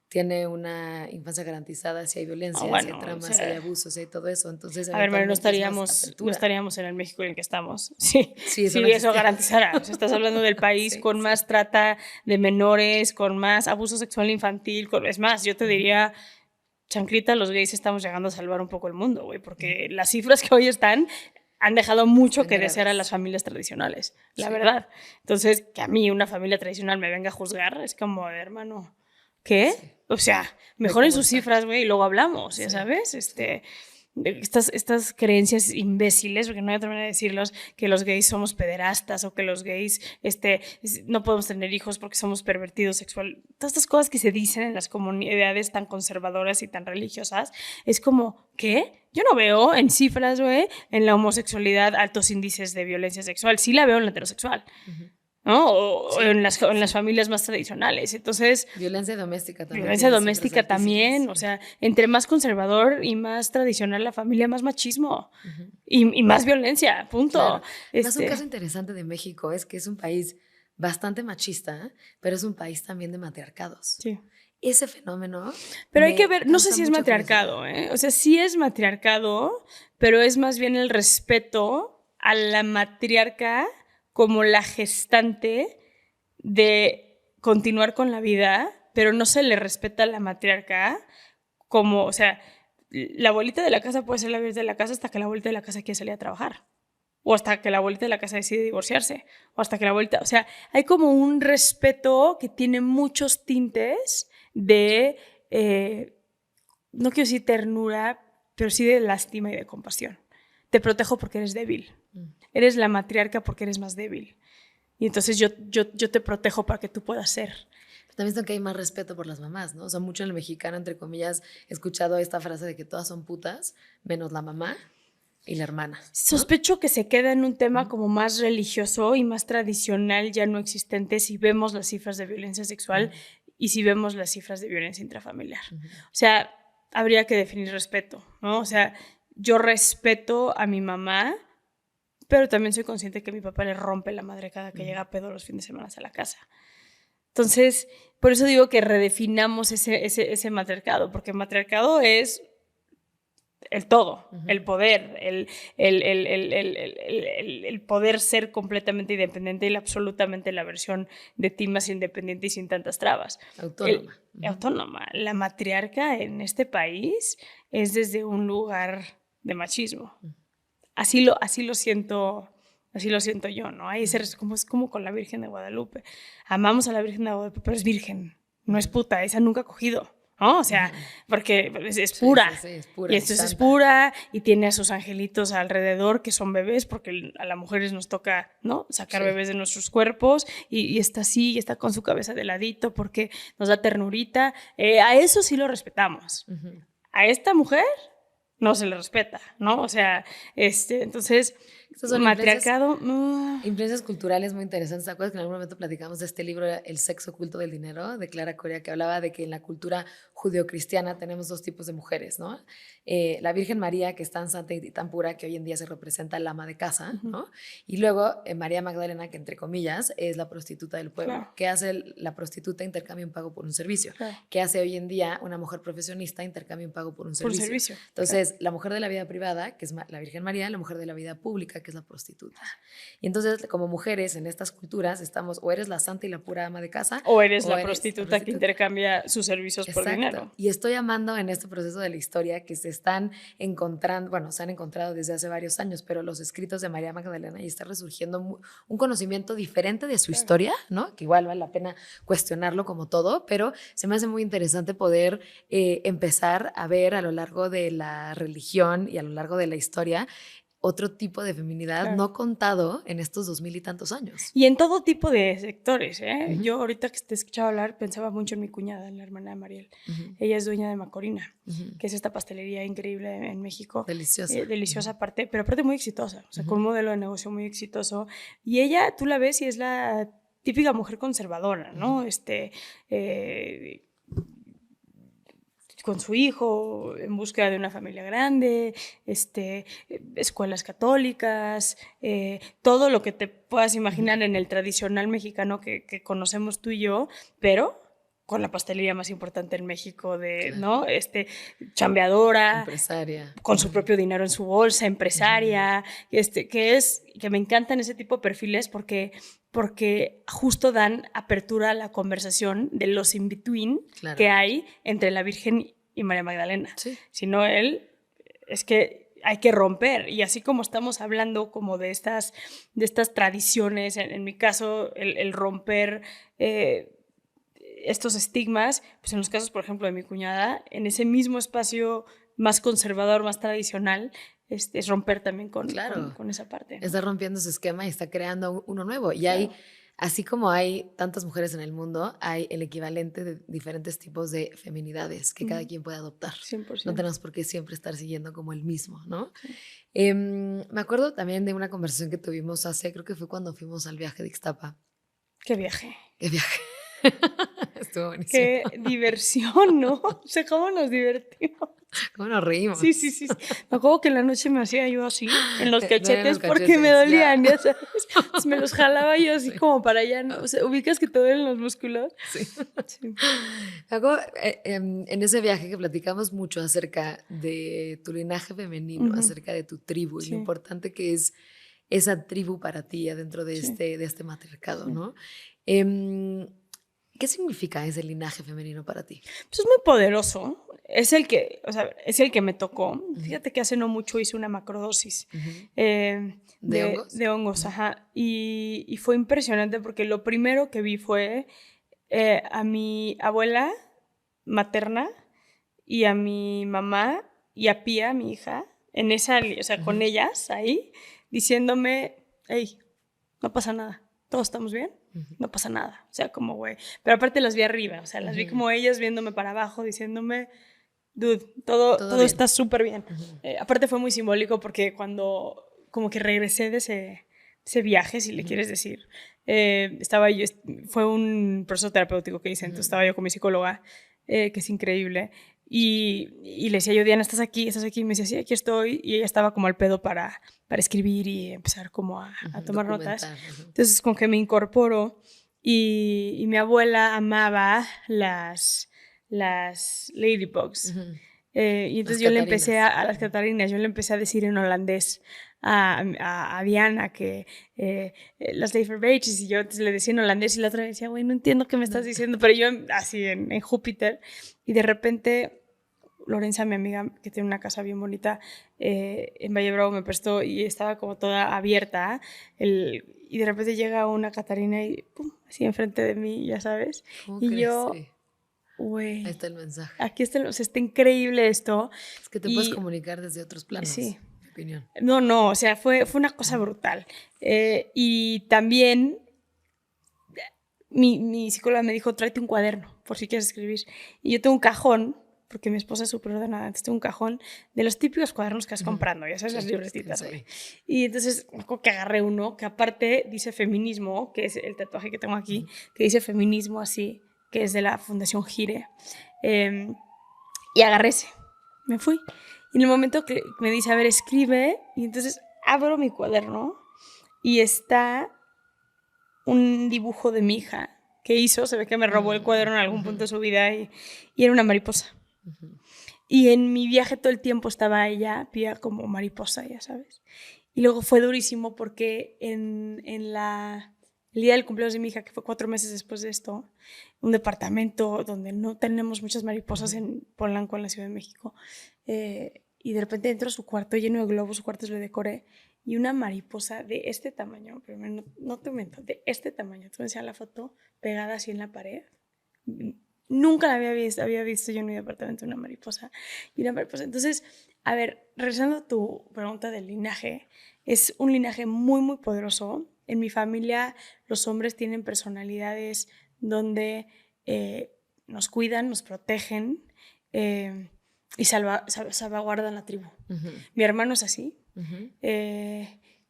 tiene una infancia garantizada si hay violencia, si hay tramas, si hay abusos, si hay todo eso. Entonces, a ver, María, no estaríamos en el México en el que estamos. Sí, eso garantizará. O sea, estás hablando del país con más trata de menores, con más abuso sexual infantil. Es más, yo te diría, chanclita, los gays estamos llegando a salvar un poco el mundo, güey, porque las cifras que hoy están han dejado mucho que desear a las familias tradicionales, la verdad. Entonces, que a mí una familia tradicional me venga a juzgar, es como, hermano, ¿qué? Sí. O sea, mejoren sus cifras, güey, y luego hablamos, ya sabes. Estas creencias imbéciles, porque no hay otra manera de decirlos, que los gays somos pederastas o que los gays no podemos tener hijos porque somos pervertidos sexual. Todas estas cosas que se dicen en las comunidades tan conservadoras y tan religiosas, es como, ¿qué? Yo no veo en cifras, güey, en la homosexualidad altos índices de violencia sexual. Sí la veo en la heterosexual. ¿No? O en las familias más tradicionales. Entonces, violencia doméstica también. Violencia doméstica también. O sea, entre más conservador y más tradicional la familia, más machismo. Y más violencia, punto. Claro. Más un caso interesante de México es que es un país bastante machista, pero es un país también de matriarcados. Sí. Ese fenómeno. Pero hay que ver, no sé si es matriarcado, ¿eh? O sea, sí es matriarcado, pero es más bien el respeto a la matriarca como la gestante de continuar con la vida, pero no se le respeta a la matriarca como, o sea, la abuelita de la casa puede ser la abuelita de la casa hasta que la abuelita de la casa quiere salir a trabajar, o hasta que la abuelita de la casa decide divorciarse, o hasta que la abuelita, o sea, hay como un respeto que tiene muchos tintes de, no quiero decir ternura, pero sí de lástima y de compasión. Te protejo porque eres débil. Eres la matriarca porque eres más débil. Y entonces yo te protejo para que tú puedas ser. También siento que hay más respeto por las mamás, ¿no? O sea, mucho en el mexicano, entre comillas, he escuchado esta frase de que todas son putas, menos la mamá y la hermana, ¿no? Sospecho que se queda en un tema como más religioso y más tradicional, ya no existente, si vemos las cifras de violencia sexual y si vemos las cifras de violencia intrafamiliar. O sea, habría que definir respeto, ¿no? O sea, yo respeto a mi mamá, pero también soy consciente que mi papá le rompe la madre cada que llega a pedo los fines de semana a la casa. Entonces, por eso digo que redefinamos ese matriarcado, porque el matriarcado es el todo, el poder, el poder ser completamente independiente y absolutamente la versión de ti más independiente y sin tantas trabas. Autónoma. Autónoma. La matriarca en este país es desde un lugar de machismo. Así lo siento yo, ¿no? Ahí es como con la Virgen de Guadalupe. Amamos a la Virgen de Guadalupe, pero es virgen, no es puta, esa nunca ha cogido, ¿no? O sea, porque es pura. Sí, es pura. Y entonces es pura y tiene a sus angelitos alrededor que son bebés, porque a las mujeres nos toca, ¿no? Sacar bebés de nuestros cuerpos y está así, y está con su cabeza de ladito porque nos da ternurita. A eso sí lo respetamos. A esta mujer no se le respeta, ¿no? O sea, entonces, matriarcado... Influencias culturales muy interesantes. ¿Te acuerdas que en algún momento platicamos de este libro, El sexo oculto del dinero, de Clara Coria, que hablaba de que en la cultura judeocristiana tenemos dos tipos de mujeres, ¿no? La Virgen María, que es tan santa y tan pura que hoy en día se representa la ama de casa, ¿no? Y luego María Magdalena, que entre comillas es la prostituta del pueblo. Claro. ¿Qué hace la prostituta? Intercambia un pago por un servicio. Claro. ¿Qué hace hoy en día una mujer profesionista? Intercambia un pago por un servicio. Entonces, la mujer de la vida privada, que es la Virgen María, la mujer de la vida pública, que es la prostituta. Y entonces, como mujeres en estas culturas, estamos o eres la santa y la pura ama de casa, o eres la prostituta que intercambia sus servicios por dinero. Y estoy amando en este proceso de la historia que se han encontrado desde hace varios años, pero los escritos de María Magdalena, y está resurgiendo un conocimiento diferente de su historia, ¿no? Que igual vale la pena cuestionarlo como todo, pero se me hace muy interesante poder empezar a ver a lo largo de la religión y a lo largo de la historia otro tipo de feminidad Claro. no contado en estos 2000 y tantos años. Y en todo tipo de sectores, ¿eh? Ujú. Yo ahorita que te escuchaba hablar pensaba mucho en mi cuñada, en la hermana de Mariel. Ella es dueña de Macorina, que es esta pastelería increíble en México. Deliciosa. Deliciosa aparte, pero aparte muy exitosa, o sea, con un modelo de negocio muy exitoso. Y ella, tú la ves y es la típica mujer conservadora, ¿no? Con su hijo, en búsqueda de una familia grande, escuelas católicas, todo lo que te puedas imaginar en el tradicional mexicano que conocemos tú y yo, pero con la pastelería más importante en México, Claro. ¿no? Chambeadora, Empresaria. con su propio dinero en su bolsa, empresaria, que me encantan ese tipo de perfiles porque justo dan apertura a la conversación de los in-between Claro. que hay entre la Virgen y María Magdalena. Sí. Si no, él, es que hay que romper. Y así como estamos hablando como de estas tradiciones, en mi caso, el romper estos estigmas, pues en los casos, por ejemplo, de mi cuñada, en ese mismo espacio más conservador, más tradicional, es romper también con esa parte, ¿no? Está rompiendo su esquema y está creando uno nuevo. Y Claro. hay, así como hay tantas mujeres en el mundo, hay el equivalente de diferentes tipos de feminidades que cada quien puede adoptar. 100%. No tenemos por qué siempre estar siguiendo como el mismo, ¿no? Sí. Me acuerdo también de una conversación que tuvimos creo que fue cuando fuimos al viaje de Ixtapa. ¡Qué viaje! ¿Qué viaje? Estuvo buenísimo. ¡Qué diversión!, ¿no? O sea, ¿cómo nos divertimos? ¿Cómo nos reímos? Sí. Me acuerdo que en la noche me hacía yo así, en los cachetes, los porque me cachetes, dolían, ya sabes. Entonces me los jalaba yo así como para allá, ¿no? O sea, ubicas que te duelen los músculos. Sí. Sí. Me acuerdo, en ese viaje que platicamos mucho acerca de tu linaje femenino, acerca de tu tribu y lo importante que es esa tribu para ti adentro de este matriarcado, ¿no? ¿Qué significa ese linaje femenino para ti? Pues es muy poderoso. Es el que me tocó. Fíjate que hace no mucho hice una macrodosis ¿De hongos? De hongos, ajá. Y fue impresionante porque lo primero que vi fue a mi abuela materna y a mi mamá y a Pía, mi hija, con ellas ahí, diciéndome, hey, no pasa nada, todos estamos bien. No pasa nada, o sea, como güey. Pero aparte las vi arriba, o sea, las vi como ellas viéndome para abajo, diciéndome, dude, todo está súper bien. Aparte fue muy simbólico porque cuando como que regresé de ese viaje, si le quieres decir, estaba yo, fue un proceso terapéutico que hice, entonces estaba yo con mi psicóloga, que es increíble, y le decía yo, Diana, ¿estás aquí? Y me decía, sí, aquí estoy, y ella estaba como al pedo para escribir y empezar como a tomar notas. Entonces con que me incorporo y mi abuela amaba las ladybugs. Y entonces yo le empecé a las catarinas, yo le empecé a decir en holandés a Diana que las leverbaches, y yo le decía en holandés y la otra me decía, güey, no entiendo qué me estás diciendo, pero yo así en Júpiter, y de repente Lorenza, mi amiga, que tiene una casa bien bonita en Valle Bravo, me prestó y estaba como toda abierta. Y de repente llega una Catarina y pum, así enfrente de mí, ya sabes. ¿Cómo y crees? yo, Sí. güey. Ahí está el mensaje. Aquí está, o sea, está increíble esto. Es que te puedes comunicar desde otros planos. Sí. Mi opinión. No, o sea, fue una cosa brutal. Y también mi psicóloga me dijo, tráete un cuaderno por si quieres escribir. Y yo tengo un cajón, porque mi esposa es súper ordenada, entonces tengo un cajón de los típicos cuadernos que vas comprando, ya sabes, las libretitas. Y entonces me acuerdo que agarré uno que aparte dice feminismo, que es el tatuaje que tengo aquí, que dice feminismo así, que es de la Fundación Gire. Y agarré ese. Me fui. Y en el momento que me dice, a ver, escribe, y entonces abro mi cuaderno y está un dibujo de mi hija que hizo, se ve que me robó el cuaderno en algún punto de su vida y era una mariposa. Y en mi viaje todo el tiempo estaba ella, Pía, como mariposa, ya sabes. Y luego fue durísimo porque el día del cumpleaños de mi hija, que fue 4 meses después de esto, un departamento donde no tenemos muchas mariposas en Polanco, en la Ciudad de México, y de repente entro a su cuarto lleno de globos, su cuarto lo decoré, y una mariposa de este tamaño, pero no te miento, de este tamaño, tú me decías la foto pegada así en la pared, nunca la había visto yo en mi departamento una mariposa y una mariposa. Entonces, a ver, regresando a tu pregunta del linaje, es un linaje muy, muy poderoso. En mi familia los hombres tienen personalidades donde nos cuidan, nos protegen y salvaguardan la tribu. Ujú. Mi hermano es así, Ujú.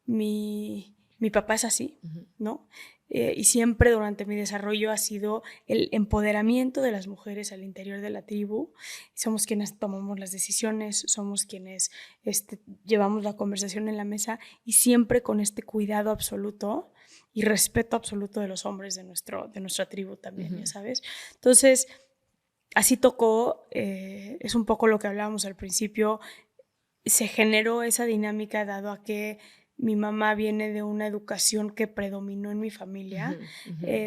mi papá es así, ¿no? Y siempre durante mi desarrollo ha sido el empoderamiento de las mujeres al interior de la tribu. Somos quienes tomamos las decisiones, somos quienes llevamos la conversación en la mesa y siempre con este cuidado absoluto y respeto absoluto de los hombres de nuestra tribu también, ya sabes. Entonces, así tocó, es un poco lo que hablábamos al principio, se generó esa dinámica dado a que mi mamá viene de una educación que predominó en mi familia,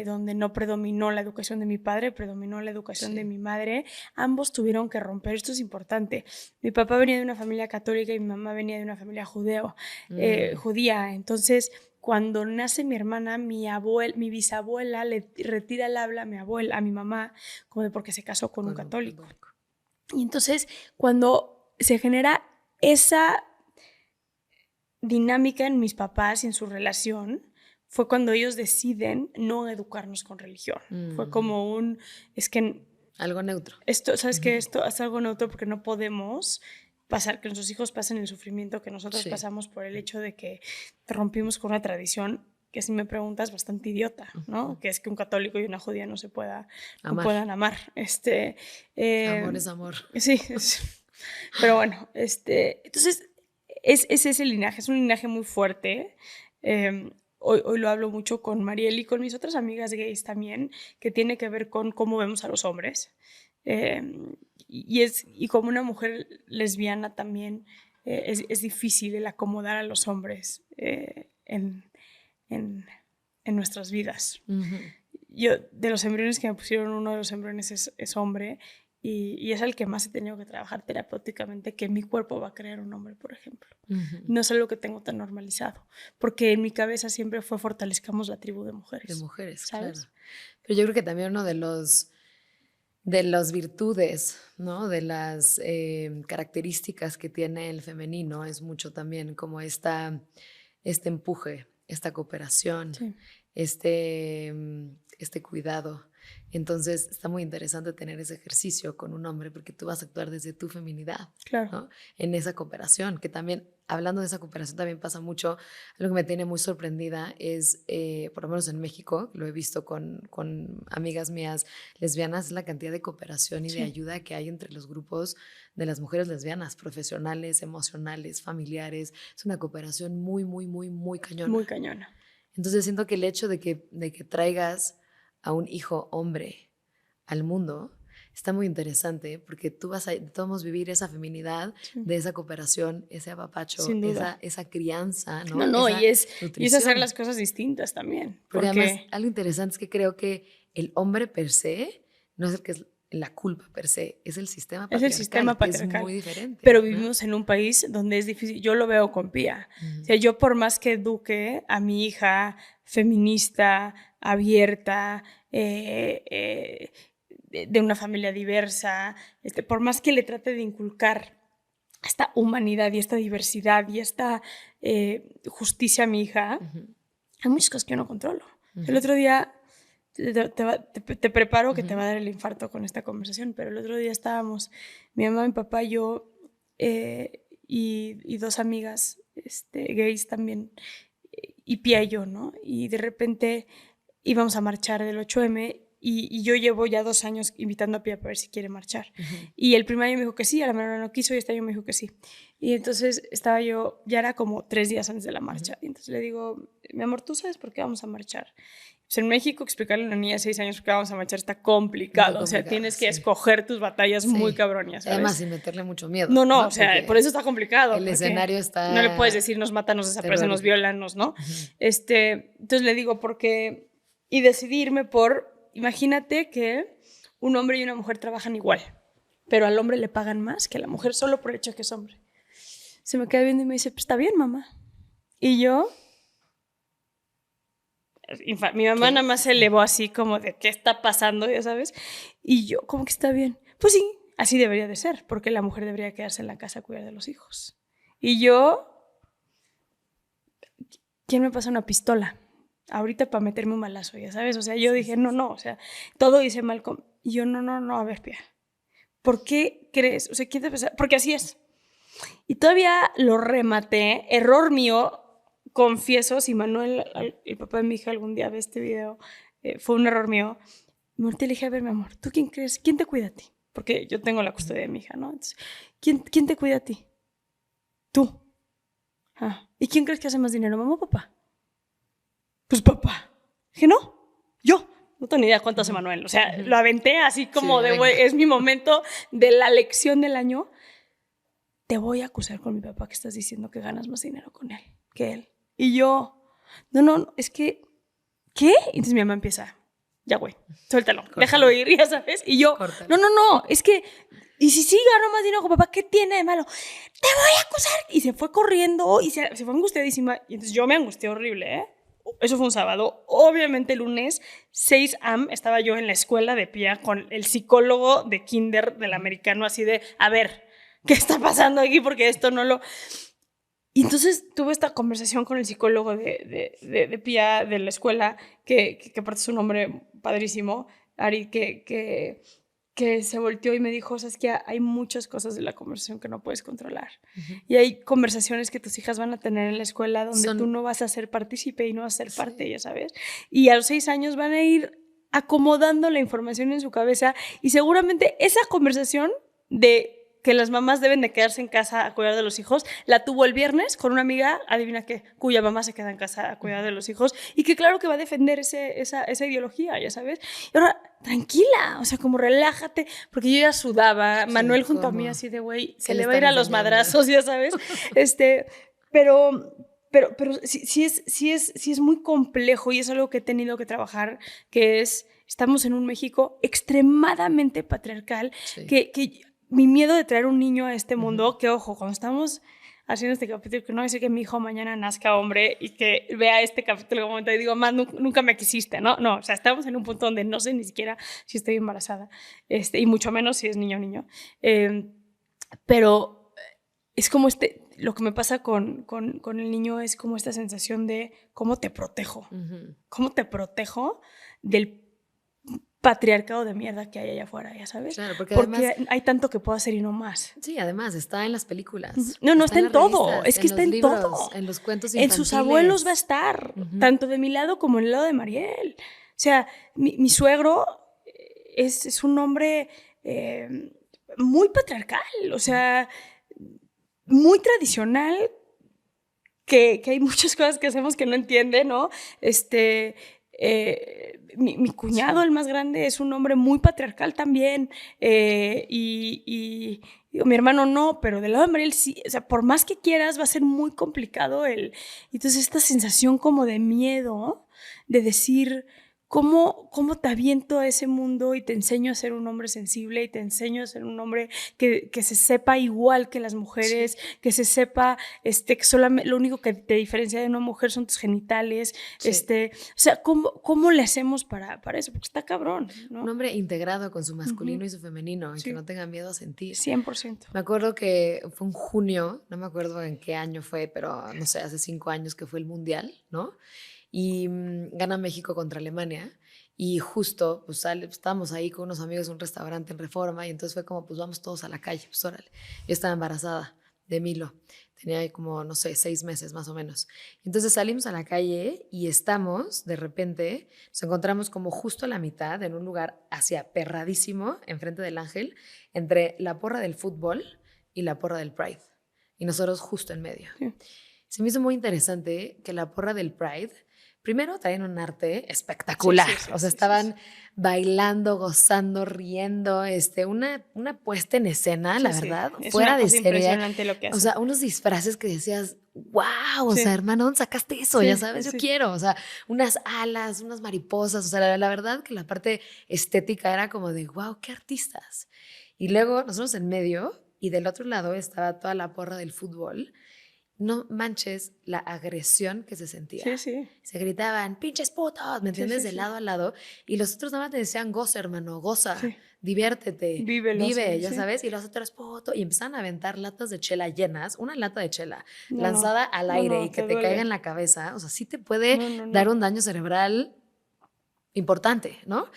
donde no predominó la educación de mi padre, predominó la educación de mi madre. Ambos tuvieron que romper, esto es importante. Mi papá venía de una familia católica y mi mamá venía de una familia judía. Entonces, cuando nace mi hermana, mi bisabuela le retira el habla a mi mamá, como de porque se casó con un católico. Y entonces, cuando se genera esa dinámica en mis papás y en su relación, fue cuando ellos deciden no educarnos con religión. Fue como es que... Algo neutro. Esto, ¿sabes qué? Esto es algo neutro porque no podemos pasar, que nuestros hijos pasen el sufrimiento que nosotros pasamos por el hecho de que rompimos con una tradición que, si me preguntas, bastante idiota, ¿no? Que es que un católico y una judía no puedan amar. Amor es amor. Sí, pero bueno, entonces es ese linaje, es un linaje muy fuerte. Hoy lo hablo mucho con Mariel y con mis otras amigas gays también, que tiene que ver con cómo vemos a los hombres. Y como una mujer lesbiana también es difícil el acomodar a los hombres en nuestras vidas. Yo, de los embriones que me pusieron, uno de los embriones es hombre y es el que más he tenido que trabajar terapéuticamente, que mi cuerpo va a crear un hombre, por ejemplo. No es algo que tengo tan normalizado, porque en mi cabeza siempre fue fortalezcamos la tribu de mujeres. De mujeres, ¿sabes? claro. Pero yo creo que también uno de las virtudes, ¿no? De las características que tiene el femenino es mucho también como este empuje, esta cooperación, Sí. este cuidado. Entonces está muy interesante tener ese ejercicio con un hombre porque tú vas a actuar desde tu feminidad, Claro. ¿no? En esa cooperación, que también, hablando de esa cooperación, también pasa mucho. Algo que me tiene muy sorprendida es, por lo menos en México, lo he visto con amigas mías lesbianas, es la cantidad de cooperación y de ayuda que hay entre los grupos de las mujeres lesbianas, profesionales, emocionales, familiares. Es una cooperación muy, muy, muy, muy cañona. Muy cañona. Entonces siento que el hecho de que traigas a un hijo hombre al mundo está muy interesante porque tú vas a todos vivir esa feminidad de esa cooperación, ese apapacho, esa crianza, ¿no? No, esa y es hacer las cosas distintas también. Porque además algo interesante es que creo que el hombre per se no es el que es la culpa per se, es el sistema patriarcal. Es el sistema patriarcal. Que es muy diferente. Pero vivimos en un país donde es difícil. Yo lo veo con Pía. O sea, yo por más que eduque a mi hija feminista, abierta, de una familia diversa, por más que le trate de inculcar esta humanidad y esta diversidad y esta justicia a mi hija, hay muchas cosas que yo no controlo. El otro día... Te preparo que te va a dar el infarto con esta conversación, pero el otro día estábamos, mi mamá, mi papá, yo y dos amigas gays también, y Pía y yo, ¿no? Y de repente íbamos a marchar del 8M y yo llevo ya 2 años invitando a Pía para ver si quiere marchar. Y el primer año me dijo que sí, a la menor no quiso y este año me dijo que sí. Y entonces estaba yo, ya era como 3 días antes de la marcha, y entonces le digo, mi amor, ¿tú sabes por qué vamos a marchar? Pues en México explicarle a una niña de 6 años por qué vamos a marchar está complicado. O sea, tienes que escoger tus batallas muy cabronas, ¿sabes? Además, sin meterle mucho miedo. No, o sea, por eso está complicado. El escenario está... No le puedes decir, nos matan, nos desaparecen, nos violan, ¿no? Entonces le digo, porque... Y decidí irme por... Imagínate que un hombre y una mujer trabajan igual, pero al hombre le pagan más que a la mujer solo por el hecho de que es hombre. Se me queda viendo y me dice, pues está bien, mamá. Y yo... Mi mamá nada más se elevó así como de ¿qué está pasando? Ya sabes. Y yo, ¿cómo que está bien? Pues sí, así debería de ser, porque la mujer debería quedarse en la casa a cuidar de los hijos. Y yo, ¿quién me pasa una pistola? Ahorita para meterme un balazo, ya sabes. O sea, yo dije, no, o sea, todo hice mal. Y yo, no, a ver, Pia, ¿por qué crees? O sea, ¿quién te pasa? Porque así es. Y todavía lo rematé, error mío, confieso, si Manuel, el papá de mi hija, algún día ve este video, fue un error mío. Te le dije, a ver, mi amor, ¿tú quién crees? ¿Quién te cuida a ti? Porque yo tengo la custodia de mi hija, ¿no? Entonces, ¿quién te cuida a ti? Tú. Ah. ¿Y quién crees que hace más dinero, mamá o papá? Pues papá. Dije, no, yo. No tengo ni idea cuánto hace Manuel. O sea, lo aventé así como de, güey, es mi momento de la lección del año. Te voy a acusar con mi papá que estás diciendo que ganas más dinero con él que él. Y yo, no, es que, ¿qué? Y entonces mi mamá empieza, ya güey, suéltalo, déjalo ir, ya sabes. Y yo, no, es que, y si sí gano más dinero con papá, ¿qué tiene de malo? Te voy a acusar. Y se fue corriendo y se fue angustiadísima. Y entonces yo me angustié horrible, ¿eh? Eso fue un sábado. Obviamente el lunes, 6 a.m., estaba yo en la escuela de Pia con el psicólogo de kinder del americano así de, a ver, ¿qué está pasando aquí? Porque esto no lo... Y entonces tuve esta conversación con el psicólogo de Pia de la escuela, que aparte es un hombre padrísimo, Ari, que se volteó y me dijo, sabes que hay muchas cosas de la conversación que no puedes controlar. Y hay conversaciones que tus hijas van a tener en la escuela donde tú no vas a ser partícipe y no vas a ser parte, ya sabes. Y a los 6 años van a ir acomodando la información en su cabeza y seguramente esa conversación de que las mamás deben de quedarse en casa a cuidar de los hijos, la tuvo el viernes con una amiga, adivina qué, cuya mamá se queda en casa a cuidar de los hijos y que claro que va a defender esa ideología, ya sabes. Y ahora, tranquila, o sea, como relájate, porque yo ya sudaba, sí, Manuel junto a mí así de, güey, se le va a ir a los madrazos, ya sabes. Pero sí es muy complejo y es algo que he tenido que trabajar, que es, estamos en un México extremadamente patriarcal, sí. que mi miedo de traer un niño a este mundo, que ojo, cuando estamos haciendo este capítulo, que no es que mi hijo mañana nazca hombre y que vea este capítulo en un momento y digo, más nunca me quisiste, ¿no? No, o sea, estamos en un punto donde no sé ni siquiera si estoy embarazada, y mucho menos si es niño o niño. Pero es como lo que me pasa con el niño es como esta sensación de cómo te protejo, cómo te protejo del patriarcado de mierda que hay allá afuera, ya sabes. Claro, porque además, hay tanto que puedo hacer y no más. Sí, además está en las películas. No, está en todo. Revistas, es que está en libros, todo. En los cuentos infantiles. En sus abuelos va a estar, tanto de mi lado como en el lado de Mariel. O sea, mi suegro es un hombre muy patriarcal, o sea, muy tradicional, que hay muchas cosas que hacemos que no entiende, ¿no? Mi cuñado, el más grande, es un hombre muy patriarcal también, y mi hermano no, pero del lado de Mariel sí, o sea, por más que quieras va a ser muy complicado entonces esta sensación como de miedo, de decir, ¿cómo te aviento a ese mundo y te enseño a ser un hombre sensible y te enseño a ser un hombre que se sepa igual que las mujeres, sí. Que se sepa que solamente lo único que te diferencia de una mujer son tus genitales, sí. O sea, ¿cómo le hacemos para eso? Porque está cabrón, ¿no? Un hombre integrado con su masculino y su femenino, sí. Que no tenga miedo a sentir. 100%. Me acuerdo que fue en junio, no me acuerdo en qué año fue, pero no sé, hace 5 años que fue el Mundial, ¿no? Y gana México contra Alemania y justo pues estábamos ahí con unos amigos en un restaurante en Reforma y entonces fue como pues vamos todos a la calle, pues órale. Yo estaba embarazada de Milo, tenía ahí como no sé 6 meses más o menos. Entonces salimos a la calle y estamos de repente, nos encontramos como justo a la mitad en un lugar hacia perradísimo enfrente del Ángel, entre la porra del fútbol y la porra del Pride y nosotros justo en medio. Sí. Se me hizo muy interesante que la porra del Pride primero traían un arte espectacular, sí, o sea, estaban bailando, gozando, riendo, una puesta en escena, la verdad, es fuera de serie. Impresionante lo que hacen. O sea, unos disfraces que decías, wow, o sea, hermano, ¿dónde sacaste eso? Ya sabes, yo quiero, o sea, unas alas, unas mariposas, o sea, la verdad que la parte estética era como de, wow, qué artistas. Y luego nosotros en medio y del otro lado estaba toda la porra del fútbol. no manches la agresión que se sentía. Sí, sí. Se gritaban, pinches putos, ¿me entiendes? Sí, De lado a lado. Y los otros nada más te decían, goza, hermano, goza, Sí. diviértete, Vívelo, vive, sí, ya sí. sabes. Y los otros, puto. Y empezaban a aventar latas de chela llenas, una lata de chela No, lanzada al aire y que te duele. caiga en la cabeza. O sea, sí te puede No. dar un daño cerebral importante, ¿no?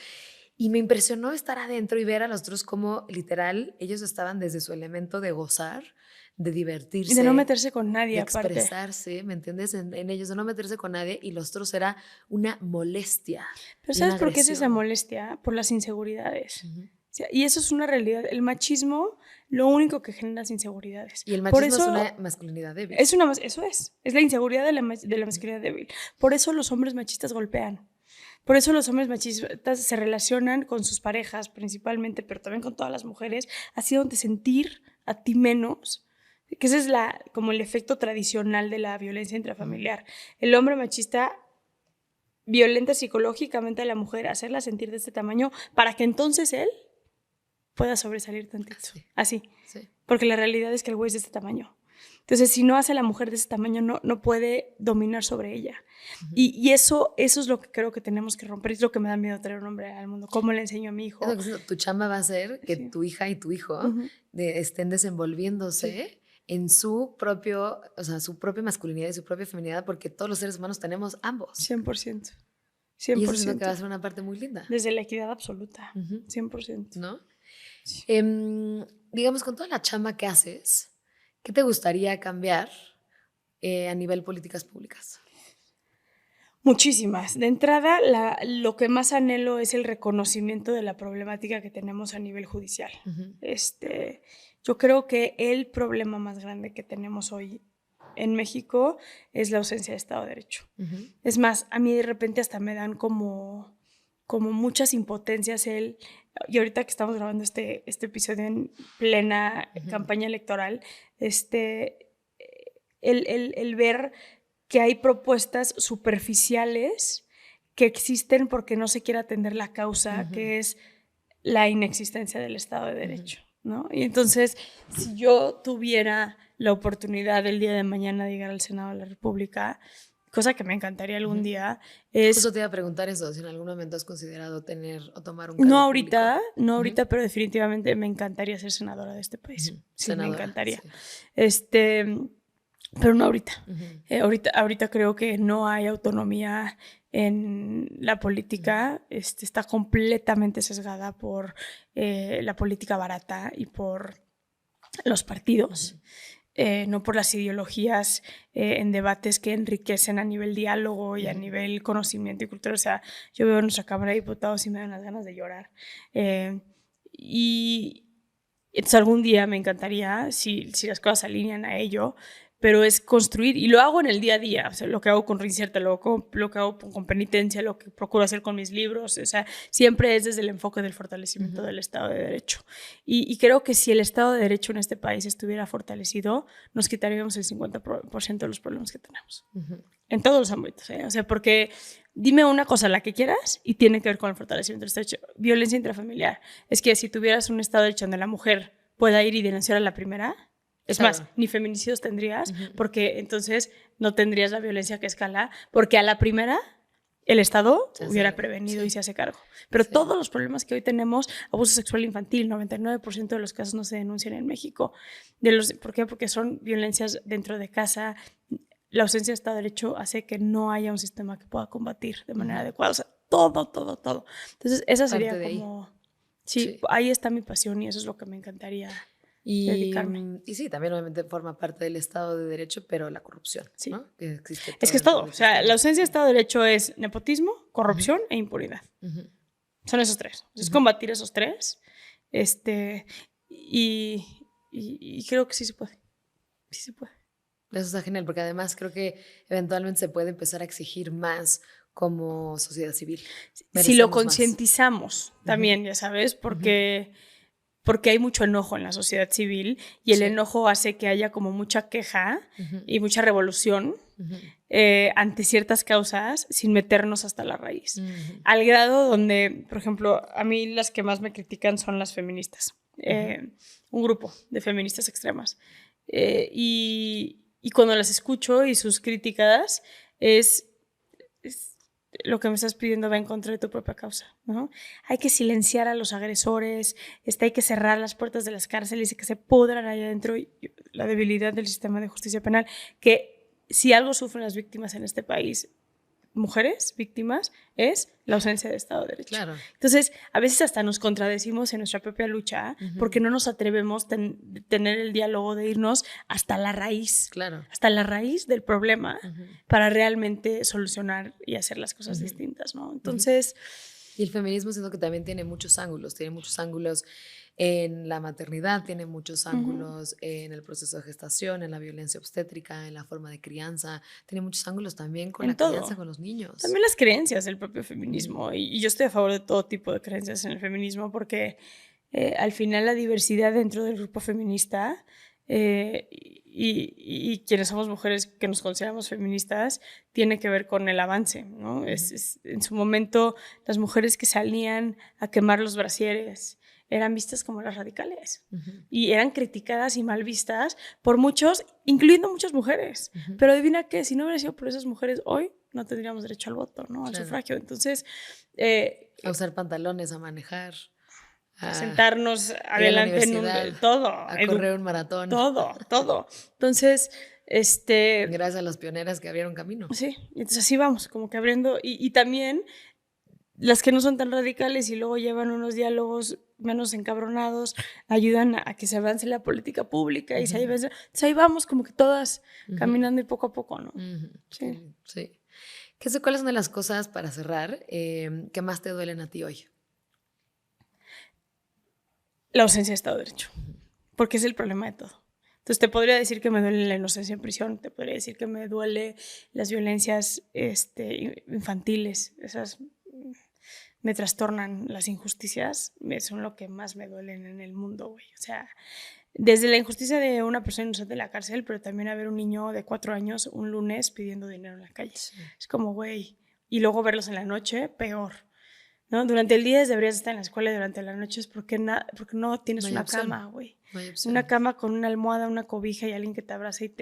Y me impresionó estar adentro y ver a los otros como literal ellos estaban desde su elemento de gozar, de divertirse. Y de no meterse con nadie, de aparte. expresarse, ¿me entiendes? En ellos, de no meterse con nadie, y los otros era una molestia. Pero ¿sabes por qué es esa molestia? Por las inseguridades. Uh-huh. O sea, y eso es una realidad. El machismo lo único que genera es inseguridades. Y el machismo es una masculinidad débil. Eso es la inseguridad de la masculinidad débil. Por eso los hombres machistas golpean. Por eso los hombres machistas se relacionan con sus parejas principalmente, pero también con todas las mujeres, haciéndote sentir a ti menos, que ese es como el efecto tradicional de la violencia intrafamiliar. El hombre machista violenta psicológicamente a la mujer, hacerla sentir de este tamaño, para que entonces él pueda sobresalir tantito. Así. Sí. Porque la realidad es que el güey es de este tamaño. Entonces, si no hace a la mujer de ese tamaño, no puede dominar sobre ella. Uh-huh. Y eso es lo que creo que tenemos que romper. Es lo que me da miedo traer un hombre al mundo. ¿Cómo le enseño a mi hijo? Tu chamba va a ser que sí. Tu hija y tu hijo uh-huh. Estén desenvolviéndose sí. en su propia masculinidad y su propia feminidad, porque todos los seres humanos tenemos ambos. 100%. Y eso es que va a ser una parte muy linda. Desde la equidad absoluta. Uh-huh. 100%. ¿No? Sí. Digamos, con toda la chamba que haces, ¿qué te gustaría cambiar a nivel políticas públicas? Muchísimas. De entrada, lo que más anhelo es el reconocimiento de la problemática que tenemos a nivel judicial. Uh-huh. Yo creo que el problema más grande que tenemos hoy en México es la ausencia de Estado de Derecho. Uh-huh. Es más, a mí de repente hasta me dan como muchas impotencias y ahorita que estamos grabando este episodio en plena uh-huh. campaña electoral, el ver que hay propuestas superficiales que existen porque no se quiere atender la causa, uh-huh. que es la inexistencia del Estado de Derecho, uh-huh. ¿no? Y entonces, si yo tuviera la oportunidad el día de mañana de llegar al Senado de la República, cosa que me encantaría algún uh-huh. día, es... Justo te iba a preguntar eso, si en algún momento has considerado tener o tomar un cargo No ahorita, público. No ahorita, uh-huh. pero definitivamente me encantaría ser senadora de este país. Uh-huh. Sí, senadora, me encantaría. Sí. Pero no ahorita. Uh-huh. Ahorita creo que no hay autonomía en la política. Uh-huh. Está completamente sesgada por la política barata y por los partidos. Uh-huh. No por las ideologías en debates que enriquecen a nivel diálogo y a nivel conocimiento y cultura. O sea, yo veo en nuestra Cámara de Diputados y me dan las ganas de llorar. Y entonces algún día me encantaría, si las cosas se alinean a ello, pero es construir, y lo hago en el día a día, o sea, lo que hago con Reinserta, lo que hago con Penitencia, lo que procuro hacer con mis libros, o sea, siempre es desde el enfoque del fortalecimiento uh-huh. del Estado de Derecho. Y creo que si el Estado de Derecho en este país estuviera fortalecido, nos quitaríamos el 50% de los problemas que tenemos. Uh-huh. En todos los ámbitos, ¿eh? O sea, porque dime una cosa, la que quieras, y tiene que ver con el fortalecimiento del Estado de Derecho. Violencia intrafamiliar. Es que si tuvieras un Estado de Derecho donde la mujer pueda ir y denunciar a la primera... Es claro. Más, ni feminicidios tendrías, uh-huh. porque entonces no tendrías la violencia que escala, porque a la primera el Estado hubiera prevenido sí. y se hace cargo. Pero sí. Todos los problemas que hoy tenemos, abuso sexual infantil, 99% de los casos no se denuncian en México. ¿Por qué? Porque son violencias dentro de casa. La ausencia de Estado de Derecho hace que no haya un sistema que pueda combatir de manera uh-huh. adecuada. O sea, todo. Entonces, esa sería como... Sí, ahí está mi pasión y eso es lo que me encantaría... Y sí, también obviamente forma parte del Estado de Derecho, pero la corrupción, sí. ¿no? Que existe es que es todo. O sea, la ausencia de Estado de Derecho es nepotismo, corrupción uh-huh. e impunidad. Uh-huh. Son esos tres. Es uh-huh. combatir esos tres. Y creo que sí se puede. Sí se puede. Eso está genial, porque además creo que eventualmente se puede empezar a exigir más como sociedad civil. Si lo concientizamos también, uh-huh. ya sabes, porque hay mucho enojo en la sociedad civil y el sí. enojo hace que haya como mucha queja uh-huh. y mucha revolución uh-huh. Ante ciertas causas sin meternos hasta la raíz. Uh-huh. Al grado donde, por ejemplo, a mí las que más me critican son las feministas. Uh-huh. Un grupo de feministas extremas. Y y cuando las escucho y sus críticas es lo que me estás pidiendo va en contra de tu propia causa, ¿no? Hay que silenciar a los agresores, hay que cerrar las puertas de las cárceles y que se pudran ahí adentro. La debilidad del sistema de justicia penal, que si algo sufren las víctimas en este país, mujeres víctimas, es la ausencia de Estado de Derecho. Claro. Entonces, a veces hasta nos contradecimos en nuestra propia lucha porque no nos atrevemos a tener el diálogo de irnos hasta la raíz, hasta la raíz del problema para realmente solucionar y hacer las cosas distintas, ¿no? Entonces... Y el feminismo siento que también tiene muchos ángulos en la maternidad, tiene muchos ángulos en el proceso de gestación, en la violencia obstétrica, en la forma de crianza, tiene muchos ángulos también con la crianza con los niños. También las creencias del propio feminismo, y yo estoy a favor de todo tipo de creencias en el feminismo porque al final la diversidad dentro del grupo feminista y quienes somos mujeres que nos consideramos feministas tiene que ver con el avance, ¿no? En su momento las mujeres que salían a quemar los brasieres eran vistas como las radicales y eran criticadas y mal vistas por muchos, incluyendo muchas mujeres. Pero adivina qué, si no hubiera sido por esas mujeres, hoy no tendríamos derecho al voto, ¿no? Al sufragio. Entonces... a usar pantalones, a manejar, a sentarnos adelante en todo. A correr un maratón. Todo. Entonces... gracias a las pioneras que abrieron camino. Sí, entonces así vamos, como que abriendo. Y también las que no son tan radicales y luego llevan unos diálogos menos encabronados, ayudan a que se avance la política pública y se avance. Entonces ahí vamos como que todas caminando y poco a poco, ¿no? Sí. ¿Cuáles son de las cosas, para cerrar, que más te duelen a ti hoy? La ausencia de Estado de Derecho, porque es el problema de todo. Entonces te podría decir que me duele la inocencia en prisión, te podría decir que me duele las violencias infantiles, esas me trastornan, las injusticias, son lo que más me duelen en el mundo, güey. O sea, desde la injusticia de una persona inocente en la cárcel, pero también a ver un niño de 4 años un lunes pidiendo dinero en la calle. Sí. Es como, güey, y luego verlos en la noche, peor. ¿No? Durante el día deberías estar en la escuela y durante la noche es porque no tienes una cama, güey. No una cama con una almohada, una cobija y alguien que te abrace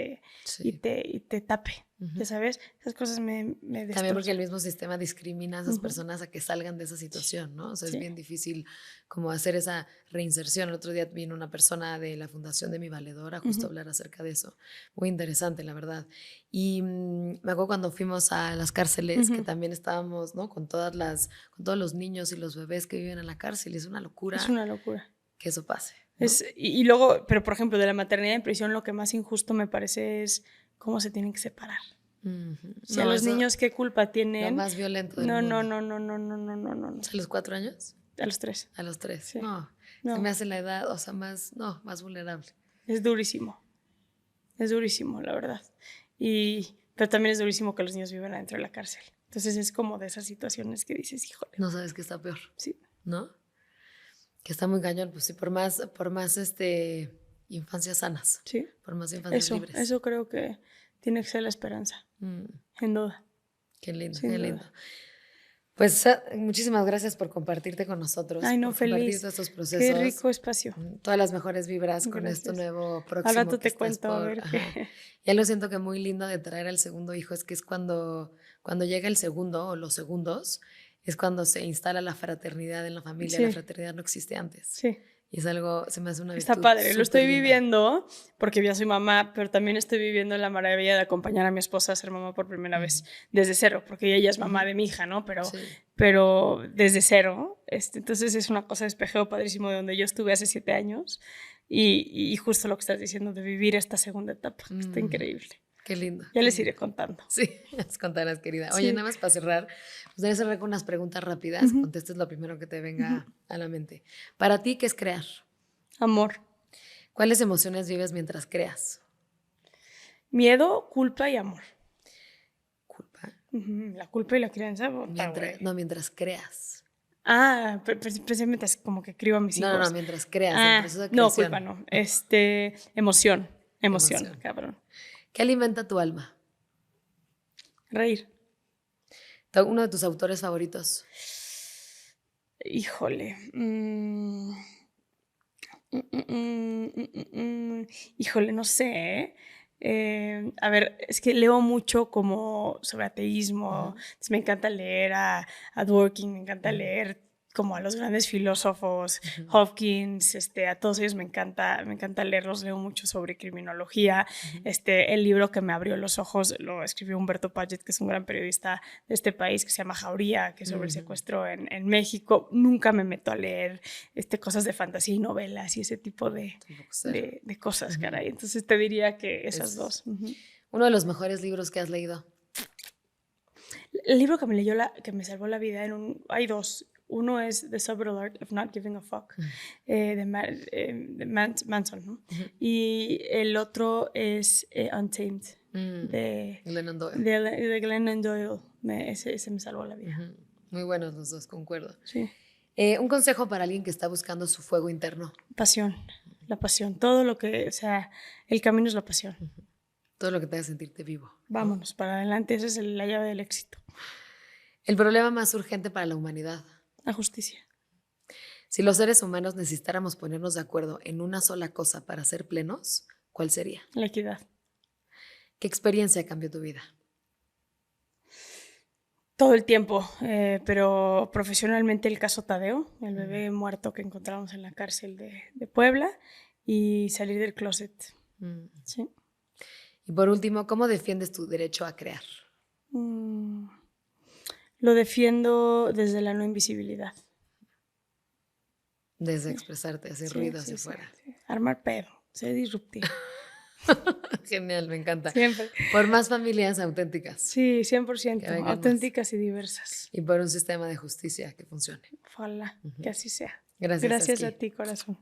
y te tape. ¿Ya sabes? Esas cosas me destrozan. También porque el mismo sistema discrimina a esas personas a que salgan de esa situación, ¿no? O sea, es bien difícil como hacer esa reinserción. El otro día vino una persona de la Fundación de Mi Valedora justo a hablar acerca de eso. Muy interesante, la verdad. Y me acuerdo cuando fuimos a las cárceles, que también estábamos, ¿no? Con todos los niños y los bebés que viven en la cárcel. Y es una locura. Es una locura. Que eso pase, ¿no? Y luego, pero por ejemplo, de la maternidad en prisión, lo que más injusto me parece es cómo se tienen que separar. O sea, los niños, ¿qué culpa tienen? Lo más violento del mundo. No. ¿A los 4 años? A los 3. A los 3. Sí. No. Se me hace la edad, o sea, más vulnerable. Es durísimo, la verdad. Pero también es durísimo que los niños vivan adentro de la cárcel. Entonces es como de esas situaciones que dices, híjole. No sabes qué está peor. Sí. ¿No? Que está muy cañón, pues sí, por más infancias sanas. Sí. Por más infancias libres. Eso creo que tiene que ser la esperanza. Sin duda. Qué lindo, qué lindo. Pues muchísimas gracias por compartirte con nosotros. Ay, no, por feliz. Compartir todos estos procesos. Qué rico espacio. Todas las mejores vibras con esto nuevo próximo. Al rato te cuento, a ver qué. Ya lo siento que muy lindo de traer al segundo hijo es que es cuando llega el segundo o los segundos, es cuando se instala la fraternidad en la familia. Sí. La fraternidad no existe antes. Sí. Y es algo, se me hace una virtud. Está padre, lo estoy viviendo porque ya soy mamá, pero también estoy viviendo la maravilla de acompañar a mi esposa a ser mamá por primera vez, desde cero, porque ella es mamá de mi hija, ¿no? Pero desde cero. Entonces es una cosa de espejeo padrísimo de donde yo estuve hace 7 años y justo lo que estás diciendo de vivir esta segunda etapa, está increíble. Qué lindo. Ya les iré contando. Sí, les contarás, querida. Oye, nada más para cerrar, pues voy a cerrar con unas preguntas rápidas. Contestes lo primero que te venga a la mente. Para ti, ¿qué es crear? Amor. ¿Cuáles emociones vives mientras creas? Miedo, culpa y amor. ¿Culpa? La culpa y la crianza. Mientras creas. Precisamente es como que crío a mis hijos. No, mientras creas. El proceso de creación. No, culpa no. Emoción, cabrón. ¿Qué alimenta tu alma? Reír. ¿Uno de tus autores favoritos? Híjole. Híjole, no sé. A ver, es que leo mucho como sobre ateísmo. Entonces me encanta leer a Dworkin, me encanta leer como a los grandes filósofos, Hopkins, a todos ellos me encanta leerlos, leo mucho sobre criminología. El libro que me abrió los ojos lo escribió Humberto Paget, que es un gran periodista de este país, que se llama Jauría, que es sobre el secuestro en México. Nunca me meto a leer cosas de fantasía y novelas y ese tipo de cosas, caray. Entonces te diría que esas dos. Uno de los mejores libros que has leído. El libro que que me salvó la vida, hay dos. Uno es The Subtle Art of Not Giving a Fuck, de Manson, ¿no? Y el otro es Untamed, de Glennon Doyle. De Glennon Doyle. Ese me salvó la vida. Muy buenos los dos, concuerdo. Sí. Un consejo para alguien que está buscando su fuego interno. Pasión, la pasión. Todo lo que, el camino es la pasión. Todo lo que te haga sentirte vivo. Vámonos, para adelante. Esa es la llave del éxito. El problema más urgente para la humanidad. La justicia. Si los seres humanos necesitáramos ponernos de acuerdo en una sola cosa para ser plenos, ¿cuál sería? La equidad. ¿Qué experiencia cambió tu vida? Todo el tiempo, pero profesionalmente el caso Tadeo, el bebé muerto que encontramos en la cárcel de Puebla, y salir del closet. Sí. Y por último, ¿cómo defiendes tu derecho a crear? Lo defiendo desde la no invisibilidad. Desde expresarte, hacer ruido hacia afuera. Sí. Armar pedo, ser disruptivo. Genial, me encanta. Siempre. Por más familias auténticas. Sí, 100%. Auténticas y diversas. Y por un sistema de justicia que funcione. Ojalá que así sea. Gracias a ti, corazón.